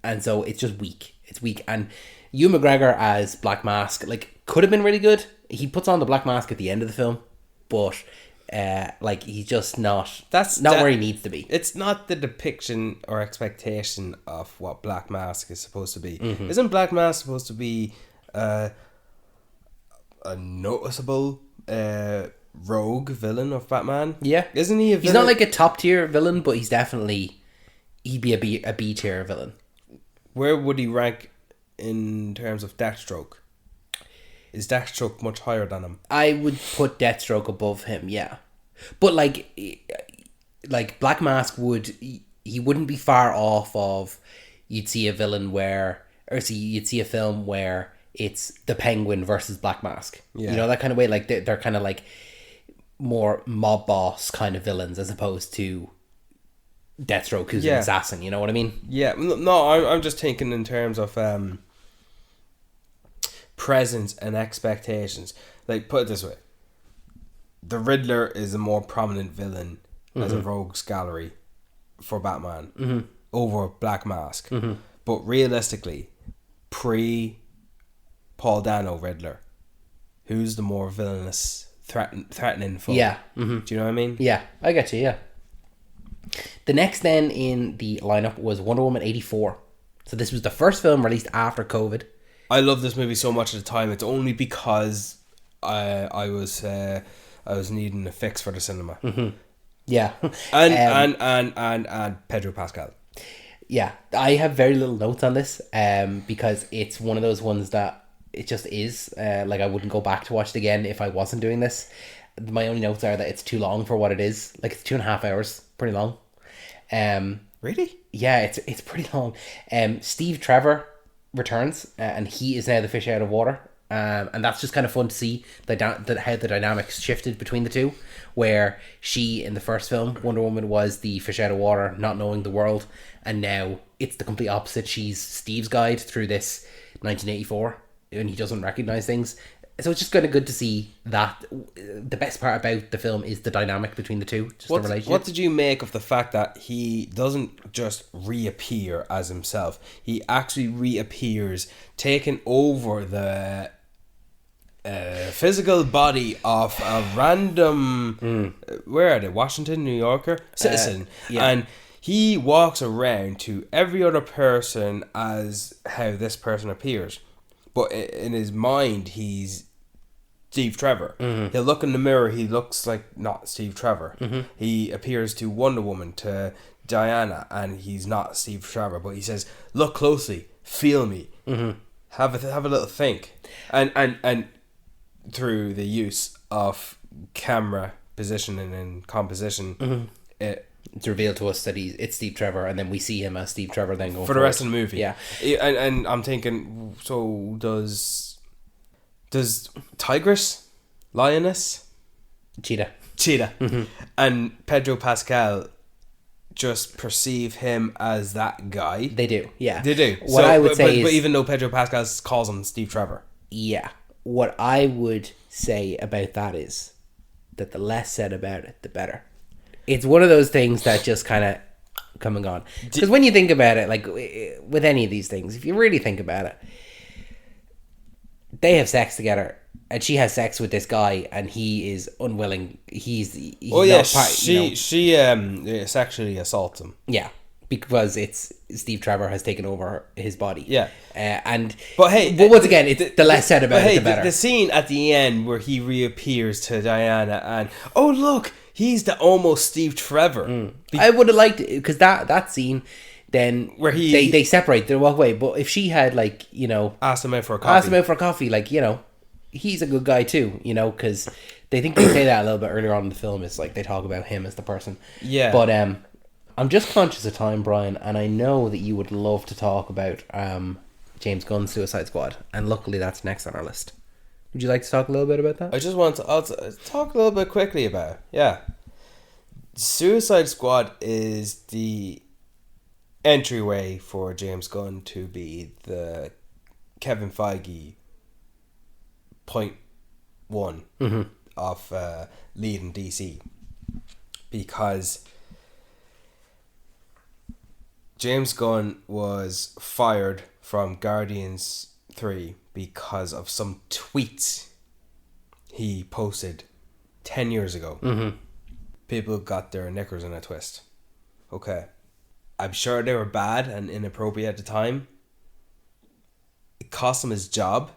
And so it's just weak. It's weak. And Ewan McGregor as Black Mask, could have been really good. He puts on the Black Mask at the end of the film. But... he's just not where he needs to be. It's not the depiction or expectation of what Black Mask is supposed to be. Isn't Black Mask supposed to be a noticeable rogue villain of Batman? Yeah. Isn't he a villain? He's not like a top tier villain, but he'd be a B tier villain. Where would he rank in terms of Deathstroke? Is Deathstroke much higher than him? I would put Deathstroke above him, yeah. But Black Mask he wouldn't be far off of, you'd see a villain you'd see a film where it's the Penguin versus Black Mask. Yeah. That kind of way, they're kind of more mob boss kind of villains as opposed to Deathstroke, who's an assassin, you know what I mean? Yeah, no, I'm just thinking in terms of presence and expectations. Put it this way, the Riddler is a more prominent villain as a rogues gallery for Batman over Black Mask. But realistically, pre Paul Dano Riddler, who's the more villainous, threatening foe. Yeah. Do you know what I mean? Yeah, I get you, yeah. The next then in the lineup was Wonder Woman 84. So this was the first film released after COVID. I love this movie so much at the time. It's only because I was needing a fix for the cinema. Yeah. And Pedro Pascal. Yeah, I have very little notes on this because it's one of those ones that it just is. Like I wouldn't go back to watch it again if I wasn't doing this. My only notes are that it's too long for what it is. Like it's 2.5 hours, pretty long. Really? Yeah, it's pretty long. Steve Trevor returns and he is now the fish out of water. And that's just kind of fun to see how the dynamics shifted between the two, where she in the first film, Wonder Woman, was the fish out of water, not knowing the world, and now it's the complete opposite. She's Steve's guide through this 1984, and he doesn't recognize things. So it's just kind of good to see that. The best part about the film is the dynamic between the two, just the relationship. What did you make of the fact that he doesn't just reappear as himself? He actually reappears, taking over the physical body of a random where are they, Washington, New Yorker citizen, and he walks around to every other person as how this person appears, but in his mind he's Steve Trevor. He'll look in the mirror, he looks like not Steve Trevor. He appears to Wonder Woman, to Diana, and he's not Steve Trevor, but he says, look closely, feel me, have a little think, and through the use of camera positioning and composition, it's revealed to us that it's Steve Trevor, and then we see him as Steve Trevor then going for the rest of the movie. Yeah. And I'm thinking, so does Tigress, Lioness, Cheetah, and Pedro Pascal just perceive him as that guy? They do, yeah. They do. What I would say is, but even though Pedro Pascal calls him Steve Trevor, yeah. What I would say about that is that the less said about it, the better. It's one of those things that just kind of come and gone. Because when you think about it, like with any of these things, if you really think about it, they have sex together, and she has sex with this guy, and he is unwilling. He's she sexually assaults him. Yeah, because it's Steve Trevor has taken over his body. Yeah, but once again, it's the less said about it, the better. The scene at the end where he reappears to Diana, and oh look, he's the almost Steve Trevor. I would have liked it because that scene. Then where they separate, they walk away. But if she had asked him out for a coffee, he's a good guy too, because they think they say that a little bit earlier on in the film. It's like they talk about him as the person. Yeah. But I'm just conscious of time, Brian, and I know that you would love to talk about James Gunn's Suicide Squad, and luckily that's next on our list. Would you like to talk a little bit about that? I just want to talk a little bit quickly about it. Yeah. Suicide Squad is the entryway for James Gunn to be the Kevin Feige point one of leading DC, because James Gunn was fired from Guardians 3 because of some tweets he posted 10 years ago. People got their knickers in a twist. Okay. I'm sure they were bad and inappropriate at the time. It cost him his job.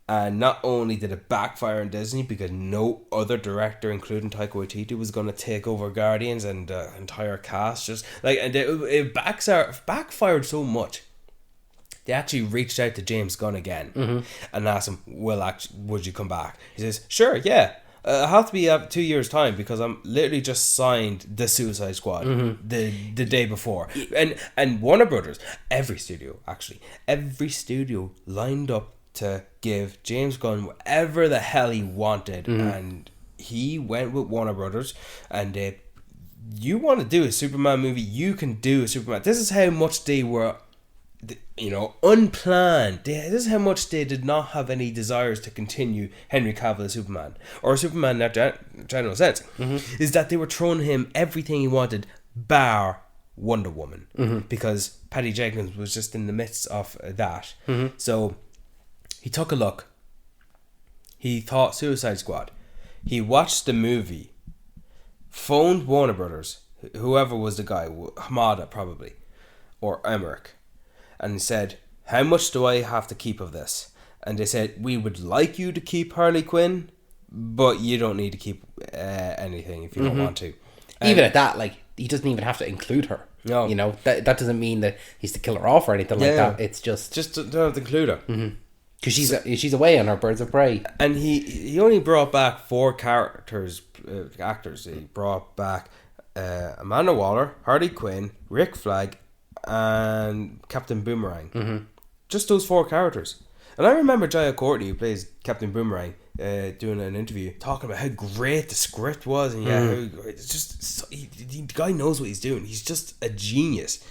And not only did it backfire on Disney, because no other director, including Taika Waititi, was going to take over Guardians, and the entire cast it backfired so much. They actually reached out to James Gunn again and asked him, would you come back? He says, sure, yeah. I have to be 2 years' time because I'm literally just signed the Suicide Squad the day before. And Warner Brothers, every studio lined up to give James Gunn whatever the hell he wanted, and he went with Warner Brothers, and you want to do a Superman movie, you can do a Superman. This is how much they were, unplanned. This is how much they did not have any desires to continue Henry Cavill as Superman, or Superman in that general sense, is that they were throwing him everything he wanted, bar Wonder Woman, because Patty Jenkins was just in the midst of that. So he took a look. he thought Suicide Squad. He watched the movie, phoned Warner Brothers, whoever was the guy, Hamada probably, or Emmerich, and said, how much do I have to keep of this? And they said, we would like you to keep Harley Quinn, but you don't need to keep anything if you don't want to. Even at that, like, he doesn't even have to include her. No. You know, that doesn't mean that he's to kill her off or anything like that. It's just don't have to include her. because she's away on her birds of prey. And he only brought back 4 characters, actors. He brought back Amanda Waller, Harley Quinn, Rick Flag, and Captain Boomerang. Just those 4 characters. And I remember Jaya Courtney, who plays Captain Boomerang, doing an interview talking about how great the script was, and it's just the guy knows what he's doing. He's just a genius,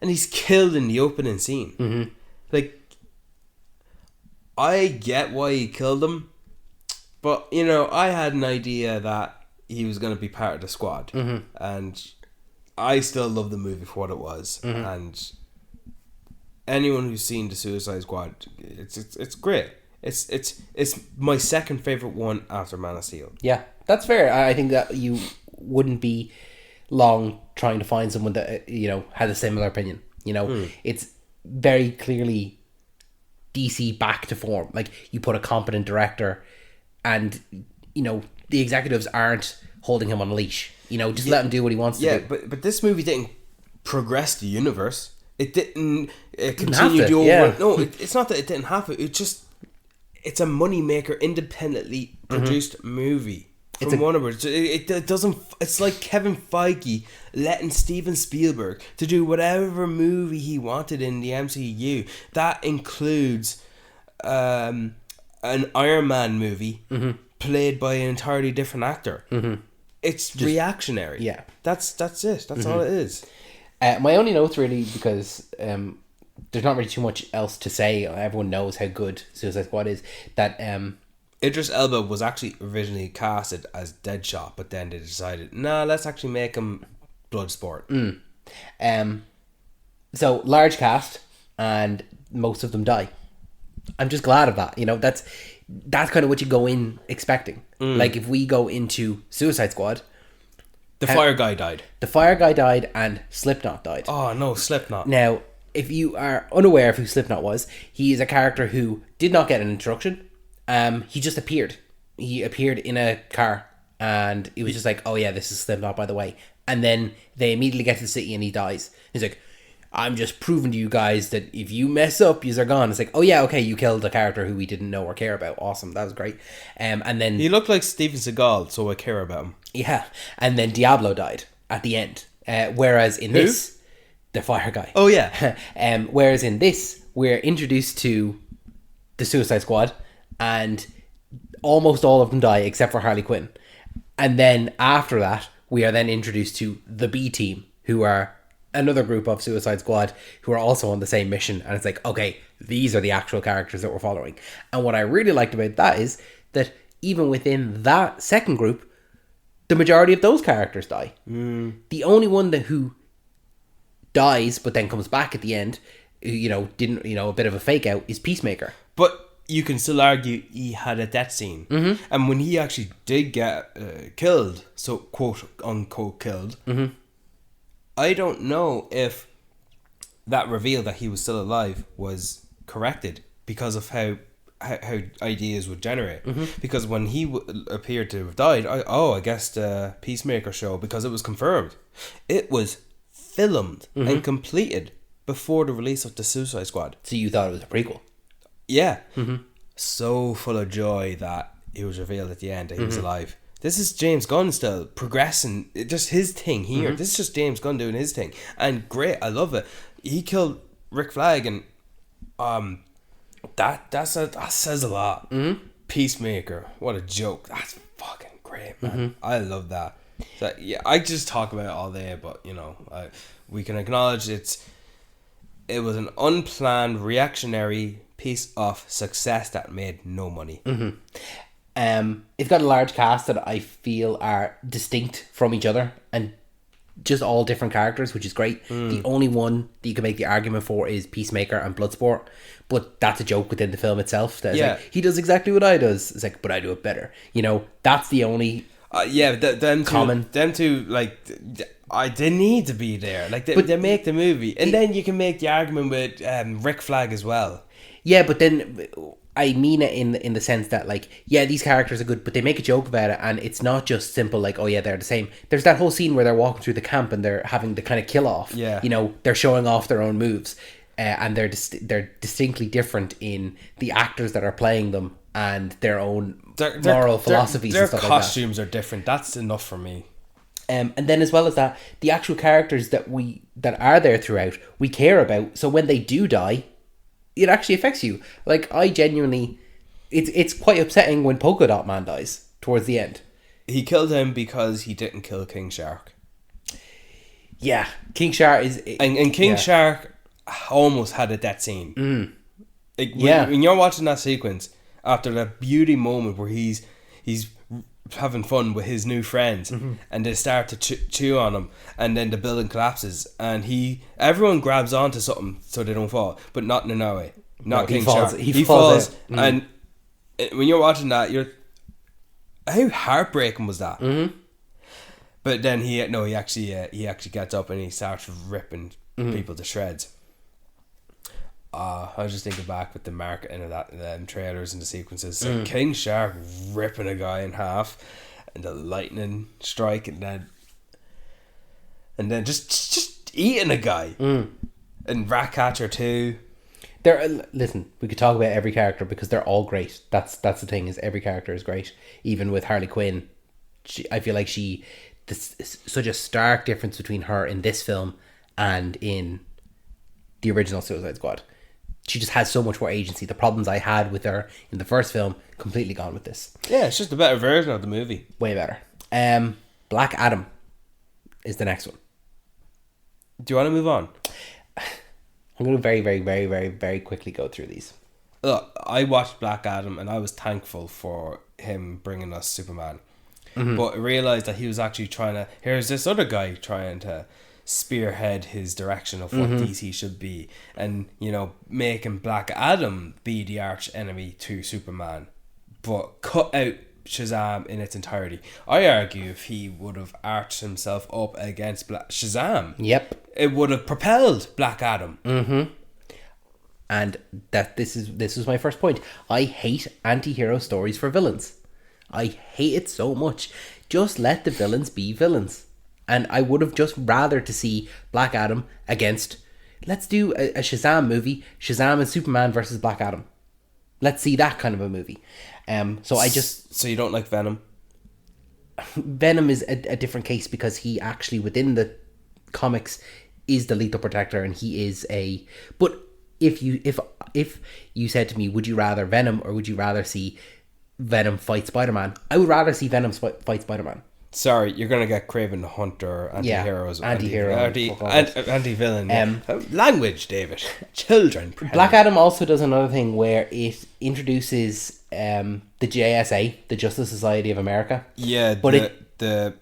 and he's killed in the opening scene. Like, I get why he killed him, but you know, I had an idea that he was going to be part of the squad, and I still love the movie for what it was. And anyone who's seen the Suicide Squad, it's great. It's my second favorite one after Man of Steel. Yeah, that's fair. I think that you wouldn't be long trying to find someone that had a similar opinion. It's very clearly DC back to form. Like, you put a competent director, and the executives aren't holding him on a leash. Just let him do what he wants to do. Yeah, but this movie didn't progress the universe. It didn't continue have to, the over. yeah. No, it's not that it didn't have it. It's a moneymaker, independently produced movie from Warner Bros. It doesn't. It's like Kevin Feige letting Steven Spielberg to do whatever movie he wanted in the MCU. That includes an Iron Man movie played by an entirely different actor. It's just reactionary. Yeah, that's it. That's all it is. My only notes, really, because there's not really too much else to say. Everyone knows how good Suicide Squad is. That Idris Elba was actually originally casted as Deadshot, but then they decided, let's actually make him Bloodsport. So, large cast, and most of them die. I'm just glad of that. That's kind of what you go in expecting. Like, if we go into Suicide Squad, the fire guy died. The fire guy died, and Slipknot died. Oh no, Slipknot. Now, if you are unaware of who Slipknot was, he is a character who did not get an introduction. He just appeared. He appeared in a car, and it was just like, oh yeah, this is Slipknot, by the way. And then they immediately get to the city, and he dies. He's like, I'm just proving to you guys that if you mess up, yous are gone. It's like, oh yeah, okay, you killed a character who we didn't know or care about. Awesome, that was great. And then he looked like Steven Seagal, so I care about him. Yeah, and then Diablo died at the end. Whereas in this, the fire guy. Oh yeah. Whereas in this, we're introduced to the Suicide Squad, and almost all of them die except for Harley Quinn. And then after that, we are then introduced to the B Team, who are another group of Suicide Squad who are also on the same mission. And it's like, okay, these are the actual characters that we're following. And what I really liked about that is that even within that second group, the majority of those characters die. The only one who dies but then comes back at the end, didn't, a bit of a fake out, is Peacemaker. But you can still argue he had a death scene. And when he actually did get killed, so quote unquote killed, I don't know if that reveal that he was still alive was corrected because of how ideas would generate. Because when he appeared to have died, I guess the Peacemaker show, because it was confirmed, it was filmed and completed before the release of the Suicide Squad. So you thought it was a prequel? Yeah. So full of joy that it was revealed at the end that he was alive. This is James Gunn still progressing, just his thing here. This is just James Gunn doing his thing, and great. I love it. He killed Rick Flag, and that says a lot. Peacemaker, what a joke! That's fucking great, man. I love that. So, yeah, I just talk about it all day, but we can acknowledge it was an unplanned, reactionary piece of success that made no money. It's got a large cast that I feel are distinct from each other and just all different characters, which is great. The only one that you can make the argument for is Peacemaker and Bloodsport, but that's a joke within the film itself. That Yeah. like, he does exactly what I does. It's like, but I do it better. You know, that's the only them two, like, they need to be there. Like, they make the movie, and then you can make the argument with Rick Flag as well. Yeah, but then I mean it in the sense that, like, yeah, these characters are good, but they make a joke about it, and it's not just simple like, oh yeah, they're the same. There's that whole scene where they're walking through the camp and they're having the kind of kill off. Yeah. You know, they're showing off their own moves, and they're distinctly different in the actors that are playing them and their own moral philosophies. Their and stuff costumes are different. That's enough for me. and then as well as that, the actual characters that are there throughout, we care about. So when they do die, it actually affects you. Like, I genuinely, it's quite upsetting when Polka Dot Man dies towards the end. He killed him because he didn't kill King Shark. Yeah, King Shark is... And King Shark almost had a death scene. Like, when you're watching that sequence, after that beauty moment where he's having fun with his new friends, and they start to chew on him, and then the building collapses, and everyone grabs onto something so they don't fall, but not Nanaue, King Shark. He falls, and when you're watching that, how heartbreaking was that? But then he actually gets up and he starts ripping people to shreds. I was just thinking back with the marketing of that trailers and the sequences. So King Shark ripping a guy in half, and the lightning strike, and then just eating a guy. And Ratcatcher too. Listen, we could talk about every character because they're all great. That's the thing, is every character is great. Even with Harley Quinn, I feel like there's such a stark difference between her in this film and in the original Suicide Squad. She just has so much more agency. The problems I had with her in the first film, completely gone with this. Yeah, it's just a better version of the movie. Way better. Black Adam is the next one. Do you want to move on? I'm going to very, very, very, very, very quickly go through these. Look, I watched Black Adam and I was thankful for him bringing us Superman. But I realised that he was actually here's this other guy trying to spearhead his direction of what DC should be, and making Black Adam be the arch enemy to Superman, but cut out Shazam in its entirety. I argue if he would have arched himself up against Shazam, it would have propelled Black Adam. And this is my first point. I hate anti-hero stories for villains. I hate it so much. Just let the villains be villains. And I would have just rather to see Black Adam against... Let's do a Shazam movie. Shazam and Superman versus Black Adam. Let's see that kind of a movie. So you don't like Venom? Venom is a different case because he actually, within the comics, is the Lethal Protector, and he is a... But if you said to me, would you rather Venom or would you rather see Venom fight Spider-Man? I would rather see Venom fight Spider-Man. Sorry, you're gonna get Kraven the Hunter, anti-heroes, anti-villain. Language, David. Children. Black Adam also does another thing where it introduces the JSA, the Justice Society of America. Yeah, but the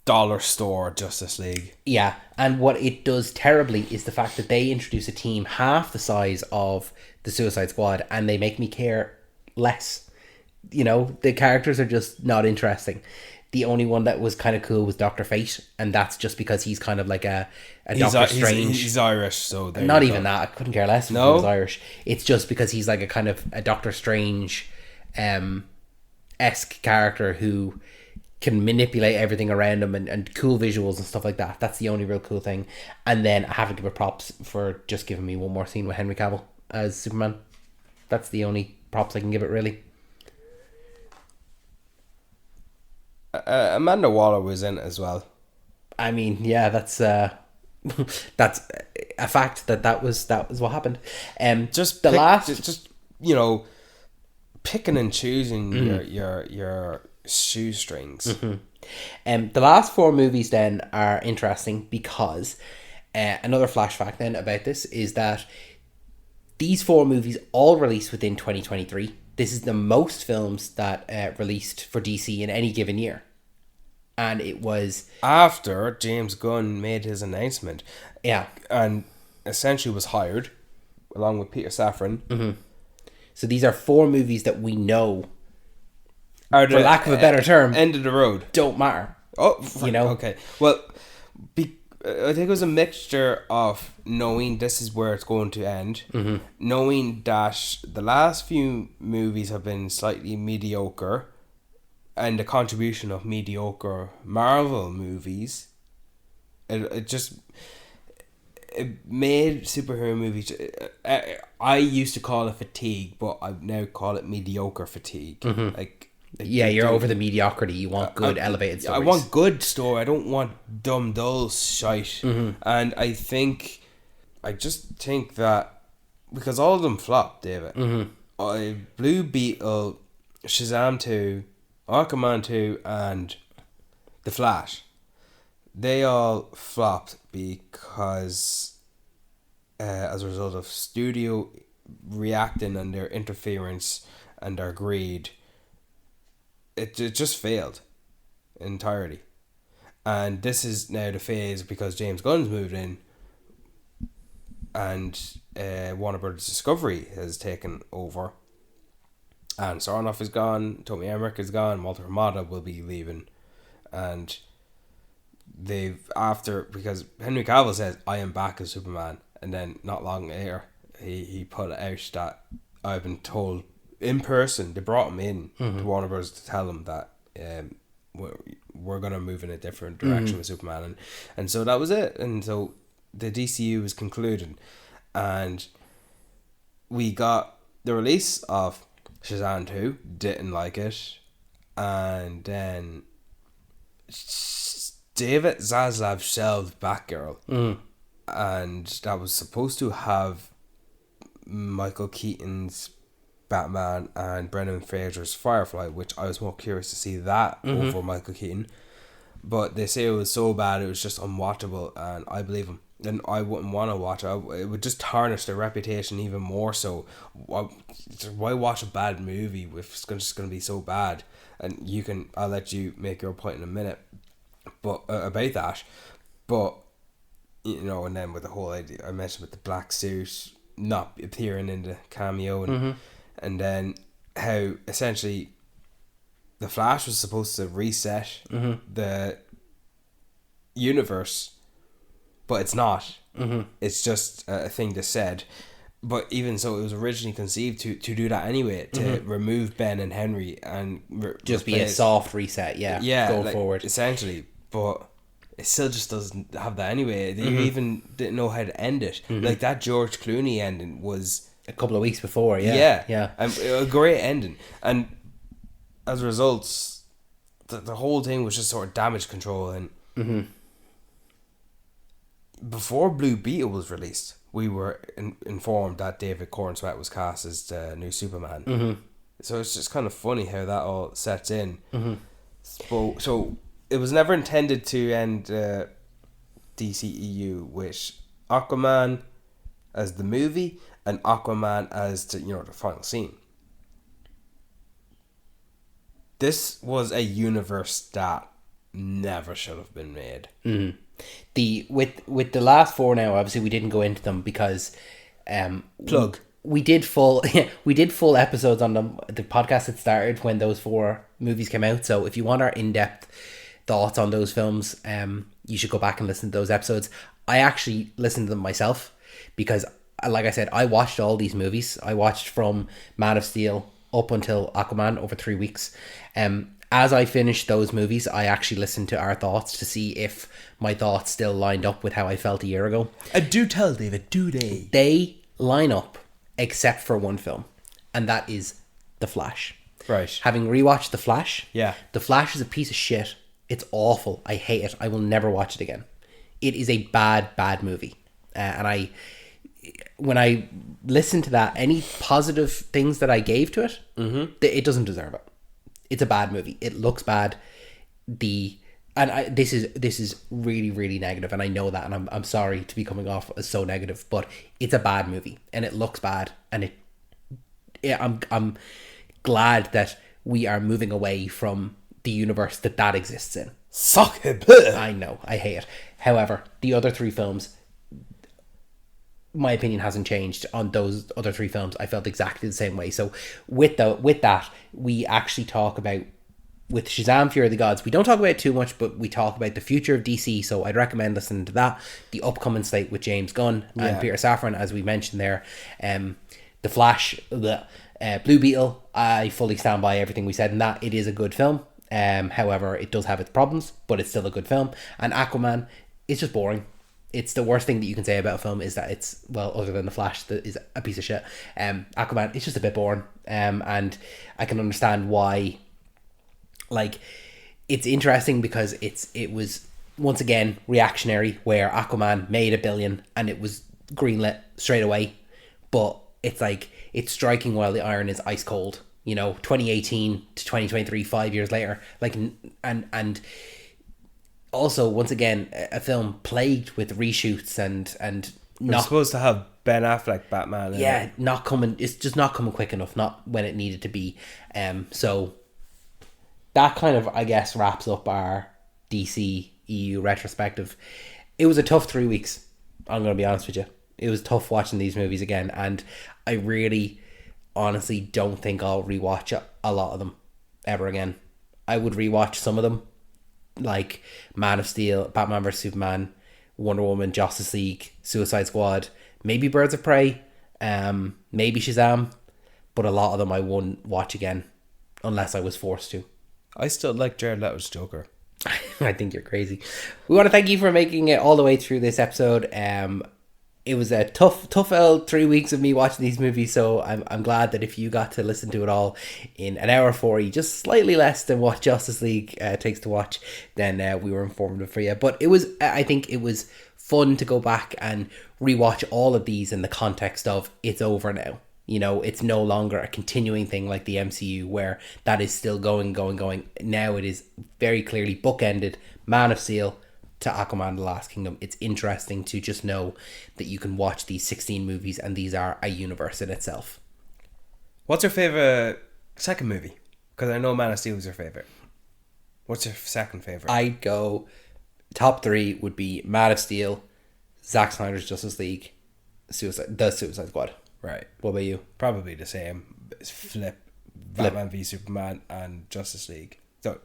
dollar store Justice League. Yeah, and what it does terribly is the fact that they introduce a team half the size of the Suicide Squad, and they make me care less. The characters are just not interesting. The only one that was kind of cool was Dr. Fate, and that's just because he's kind of like a Doctor Strange. He's Irish, so not even that. I couldn't care less if he was Irish. It's just because he's like a kind of a Doctor Strange esque character who can manipulate everything around him, and cool visuals and stuff like that. That's the only real cool thing. And then I have to give it props for just giving me one more scene with Henry Cavill as Superman. That's the only props I can give it, really. Amanda Waller was in it as well. I mean, yeah, that's that's a fact that was what happened. Just picking and choosing your shoestrings. The last four movies then are interesting because another flash fact then about this is that these four movies all released within 2023. This is the most films that released for DC in any given year. and it was After James Gunn made his announcement, yeah. and essentially was hired along with Peter Safran. So these are 4 movies that we know, Are for lack of a better term, end of the road. don't matter. You know? Okay. Well, I think it was a mixture of knowing this is where it's going to end, knowing that the last few movies have been slightly mediocre, and the contribution of mediocre Marvel movies, it made superhero movies. I used to call it fatigue, but I now call it mediocre fatigue. Like, Yeah, you're over the mediocrity. You want good, elevated stories. I want good story. I don't want dumb, dull shite. And I just think that because all of them flopped, David. Blue Beetle, Shazam 2, Aquaman 2, and The Flash, they all flopped because as a result of studio reacting and their interference and their greed. It just failed entirely. And this is now the phase because James Gunn's moved in and Warner Brothers Discovery has taken over. And Sarnoff is gone, Tommy Emmerich is gone, Walter Hamada will be leaving. And because Henry Cavill says, I am back as Superman. And then not long later, he put it out that I've been told in person, they brought him in to Warner Bros. To tell him that we're going to move in a different direction with Superman. And so that was it. And so the DCU was concluded. And we got the release of Shazam 2, didn't like it. And then David Zaslav shelved Batgirl. And that was supposed to have Michael Keaton's Batman and Brendan Fraser's Firefly, which I was more curious to see that over Michael Keaton. But they say it was so bad it was just unwatchable, and I believe them. And I wouldn't want to watch it. It would just tarnish their reputation even more so. Why watch a bad movie if it's just going to be so bad? And I'll let you make your point in a minute but about that. But, you know, and then with the whole idea I mentioned with the black suit not appearing in the cameo and then how essentially the Flash was supposed to reset the universe, but it's not. It's just a thing they said. But even so, it was originally conceived to do that anyway, to remove Ben and Henry and just be a soft reset, go forward. Essentially, but it still just doesn't have that anyway. They even didn't know how to end it. Like that George Clooney ending was a couple of weeks before, yeah. A great ending, and as a result, the whole thing was just sort of damage control. And before Blue Beetle was released, we were informed that David Corenswet was cast as the new Superman. So it's just kind of funny how that all sets in. So it was never intended to end DCEU with Aquaman as the movie and Aquaman as the final scene. This was a universe that never should have been made. With the last 4 now, obviously we didn't go into them because plug. We did full episodes on them. The podcast had started when those 4 movies came out. So if you want our in-depth thoughts on those films, you should go back and listen to those episodes. I actually listened to them myself because, like I said, I watched all these movies. I watched from Man of Steel up until Aquaman over 3 weeks. As I finished those movies, I actually listened to our thoughts to see if my thoughts still lined up with how I felt a year ago. Do tell, David, do they? They line up, except for one film, and that is The Flash. Right. Having rewatched The Flash, The Flash is a piece of shit. It's awful. I hate it. I will never watch it again. It is a bad movie. And when I listen to that, any positive things that I gave to it, it doesn't deserve it. It's a bad movie. It looks bad. This is really, really negative, and I know that, and I'm sorry to be coming off as so negative, but it's a bad movie, and it looks bad, and I'm glad that we are moving away from the universe that exists in. Suck it. I know, I hate it. However, the other three films, my opinion hasn't changed on those other three films. I felt exactly the same way. So with that, we actually talk about, with Shazam! Fury of the Gods, we don't talk about it too much, but we talk about the future of DC. So I'd recommend listening to that. The upcoming slate with James Gunn and Peter Safran, as we mentioned there. The Flash, the Blue Beetle. I fully stand by everything we said in that. It is a good film. However, it does have its problems, but it's still a good film. And Aquaman, it's just boring. It's the worst thing that you can say about a film is that it's, well, other than The Flash, that is a piece of shit. Aquaman, it's just a bit boring. And I can understand why. Like, it's interesting because it was once again reactionary, where Aquaman made $1 billion and it was greenlit straight away. But it's like, it's striking while the iron is ice cold. 2018 to 2023, 5 years later. Like, and also, once again, a film plagued with reshoots and We're supposed to have Ben Affleck Batman. Not coming. It's just not coming quick enough. Not when it needed to be. So that kind of, I guess, wraps up our DCEU retrospective. It was a tough 3 weeks. I'm going to be honest with you. It was tough watching these movies again, and I really, honestly, don't think I'll rewatch a lot of them ever again. I would rewatch some of them, like Man of Steel, Batman vs Superman, Wonder Woman, Justice League, Suicide Squad, maybe Birds of Prey, maybe Shazam, but a lot of them I wouldn't watch again unless I was forced to. I still like Jared Leto's Joker. I think you're crazy. We want to thank you for making it all the way through this episode. It was a tough 3 weeks of me watching these movies, so I'm glad that if you got to listen to it all in an hour 40, just slightly less than what Justice League takes to watch, then we were informative for you. But I think it was fun to go back and rewatch all of these in the context of it's over now. It's no longer a continuing thing like the MCU, where that is still going. Now it is very clearly bookended. Man of Steel to Aquaman the Last Kingdom. It's interesting to just know that you can watch these 16 movies and these are a universe in itself. What's your favourite second movie? Because I know Man of Steel was your favourite. What's your second favourite? I'd go, top three would be Man of Steel, Zack Snyder's Justice League, the Suicide Squad. Right. What about you? Probably the same. It's Flip, Batman v Superman and Justice League. So,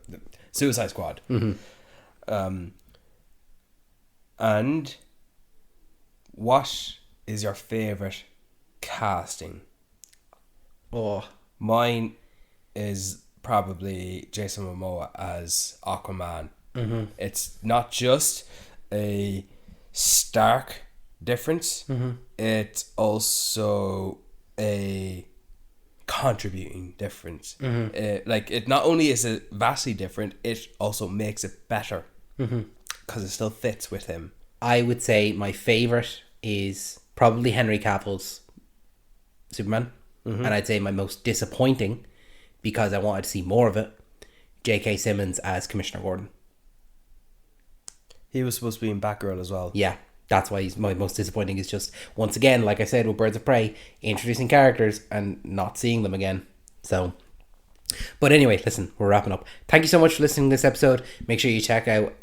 Suicide Squad. Mm-hmm. And what is your favourite casting? Oh, mine is probably Jason Momoa as Aquaman. Mm-hmm. It's not just a stark difference. Mm-hmm. It's also a contributing difference. Mm-hmm. It not only is it vastly different, it also makes it better. Mm-hmm. Because it still fits with him. I would say my favourite is probably Henry Cavill's Superman. Mm-hmm. And I'd say my most disappointing, because I wanted to see more of it, J.K. Simmons as Commissioner Gordon. He was supposed to be in Batgirl as well. Yeah, that's why he's my most disappointing, is just, once again, like I said with Birds of Prey, introducing characters and not seeing them again. So, but anyway, listen, we're wrapping up. Thank you so much for listening to this episode. Make sure you check out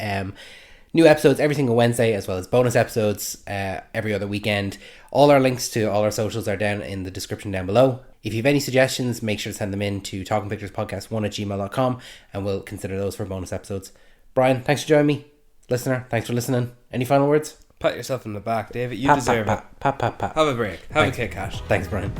new episodes every single Wednesday, as well as bonus episodes every other weekend. All our links to all our socials are down in the description down below. If you have any suggestions, make sure to send them in to talkingpicturespodcast1@gmail.com, and we'll consider those for bonus episodes. Brian, thanks for joining me. Listener, thanks for listening. Any final words? Pat yourself in the back, David. You deserve it. Pat. Have a break. Have a Kit Kat. Thanks, Brian.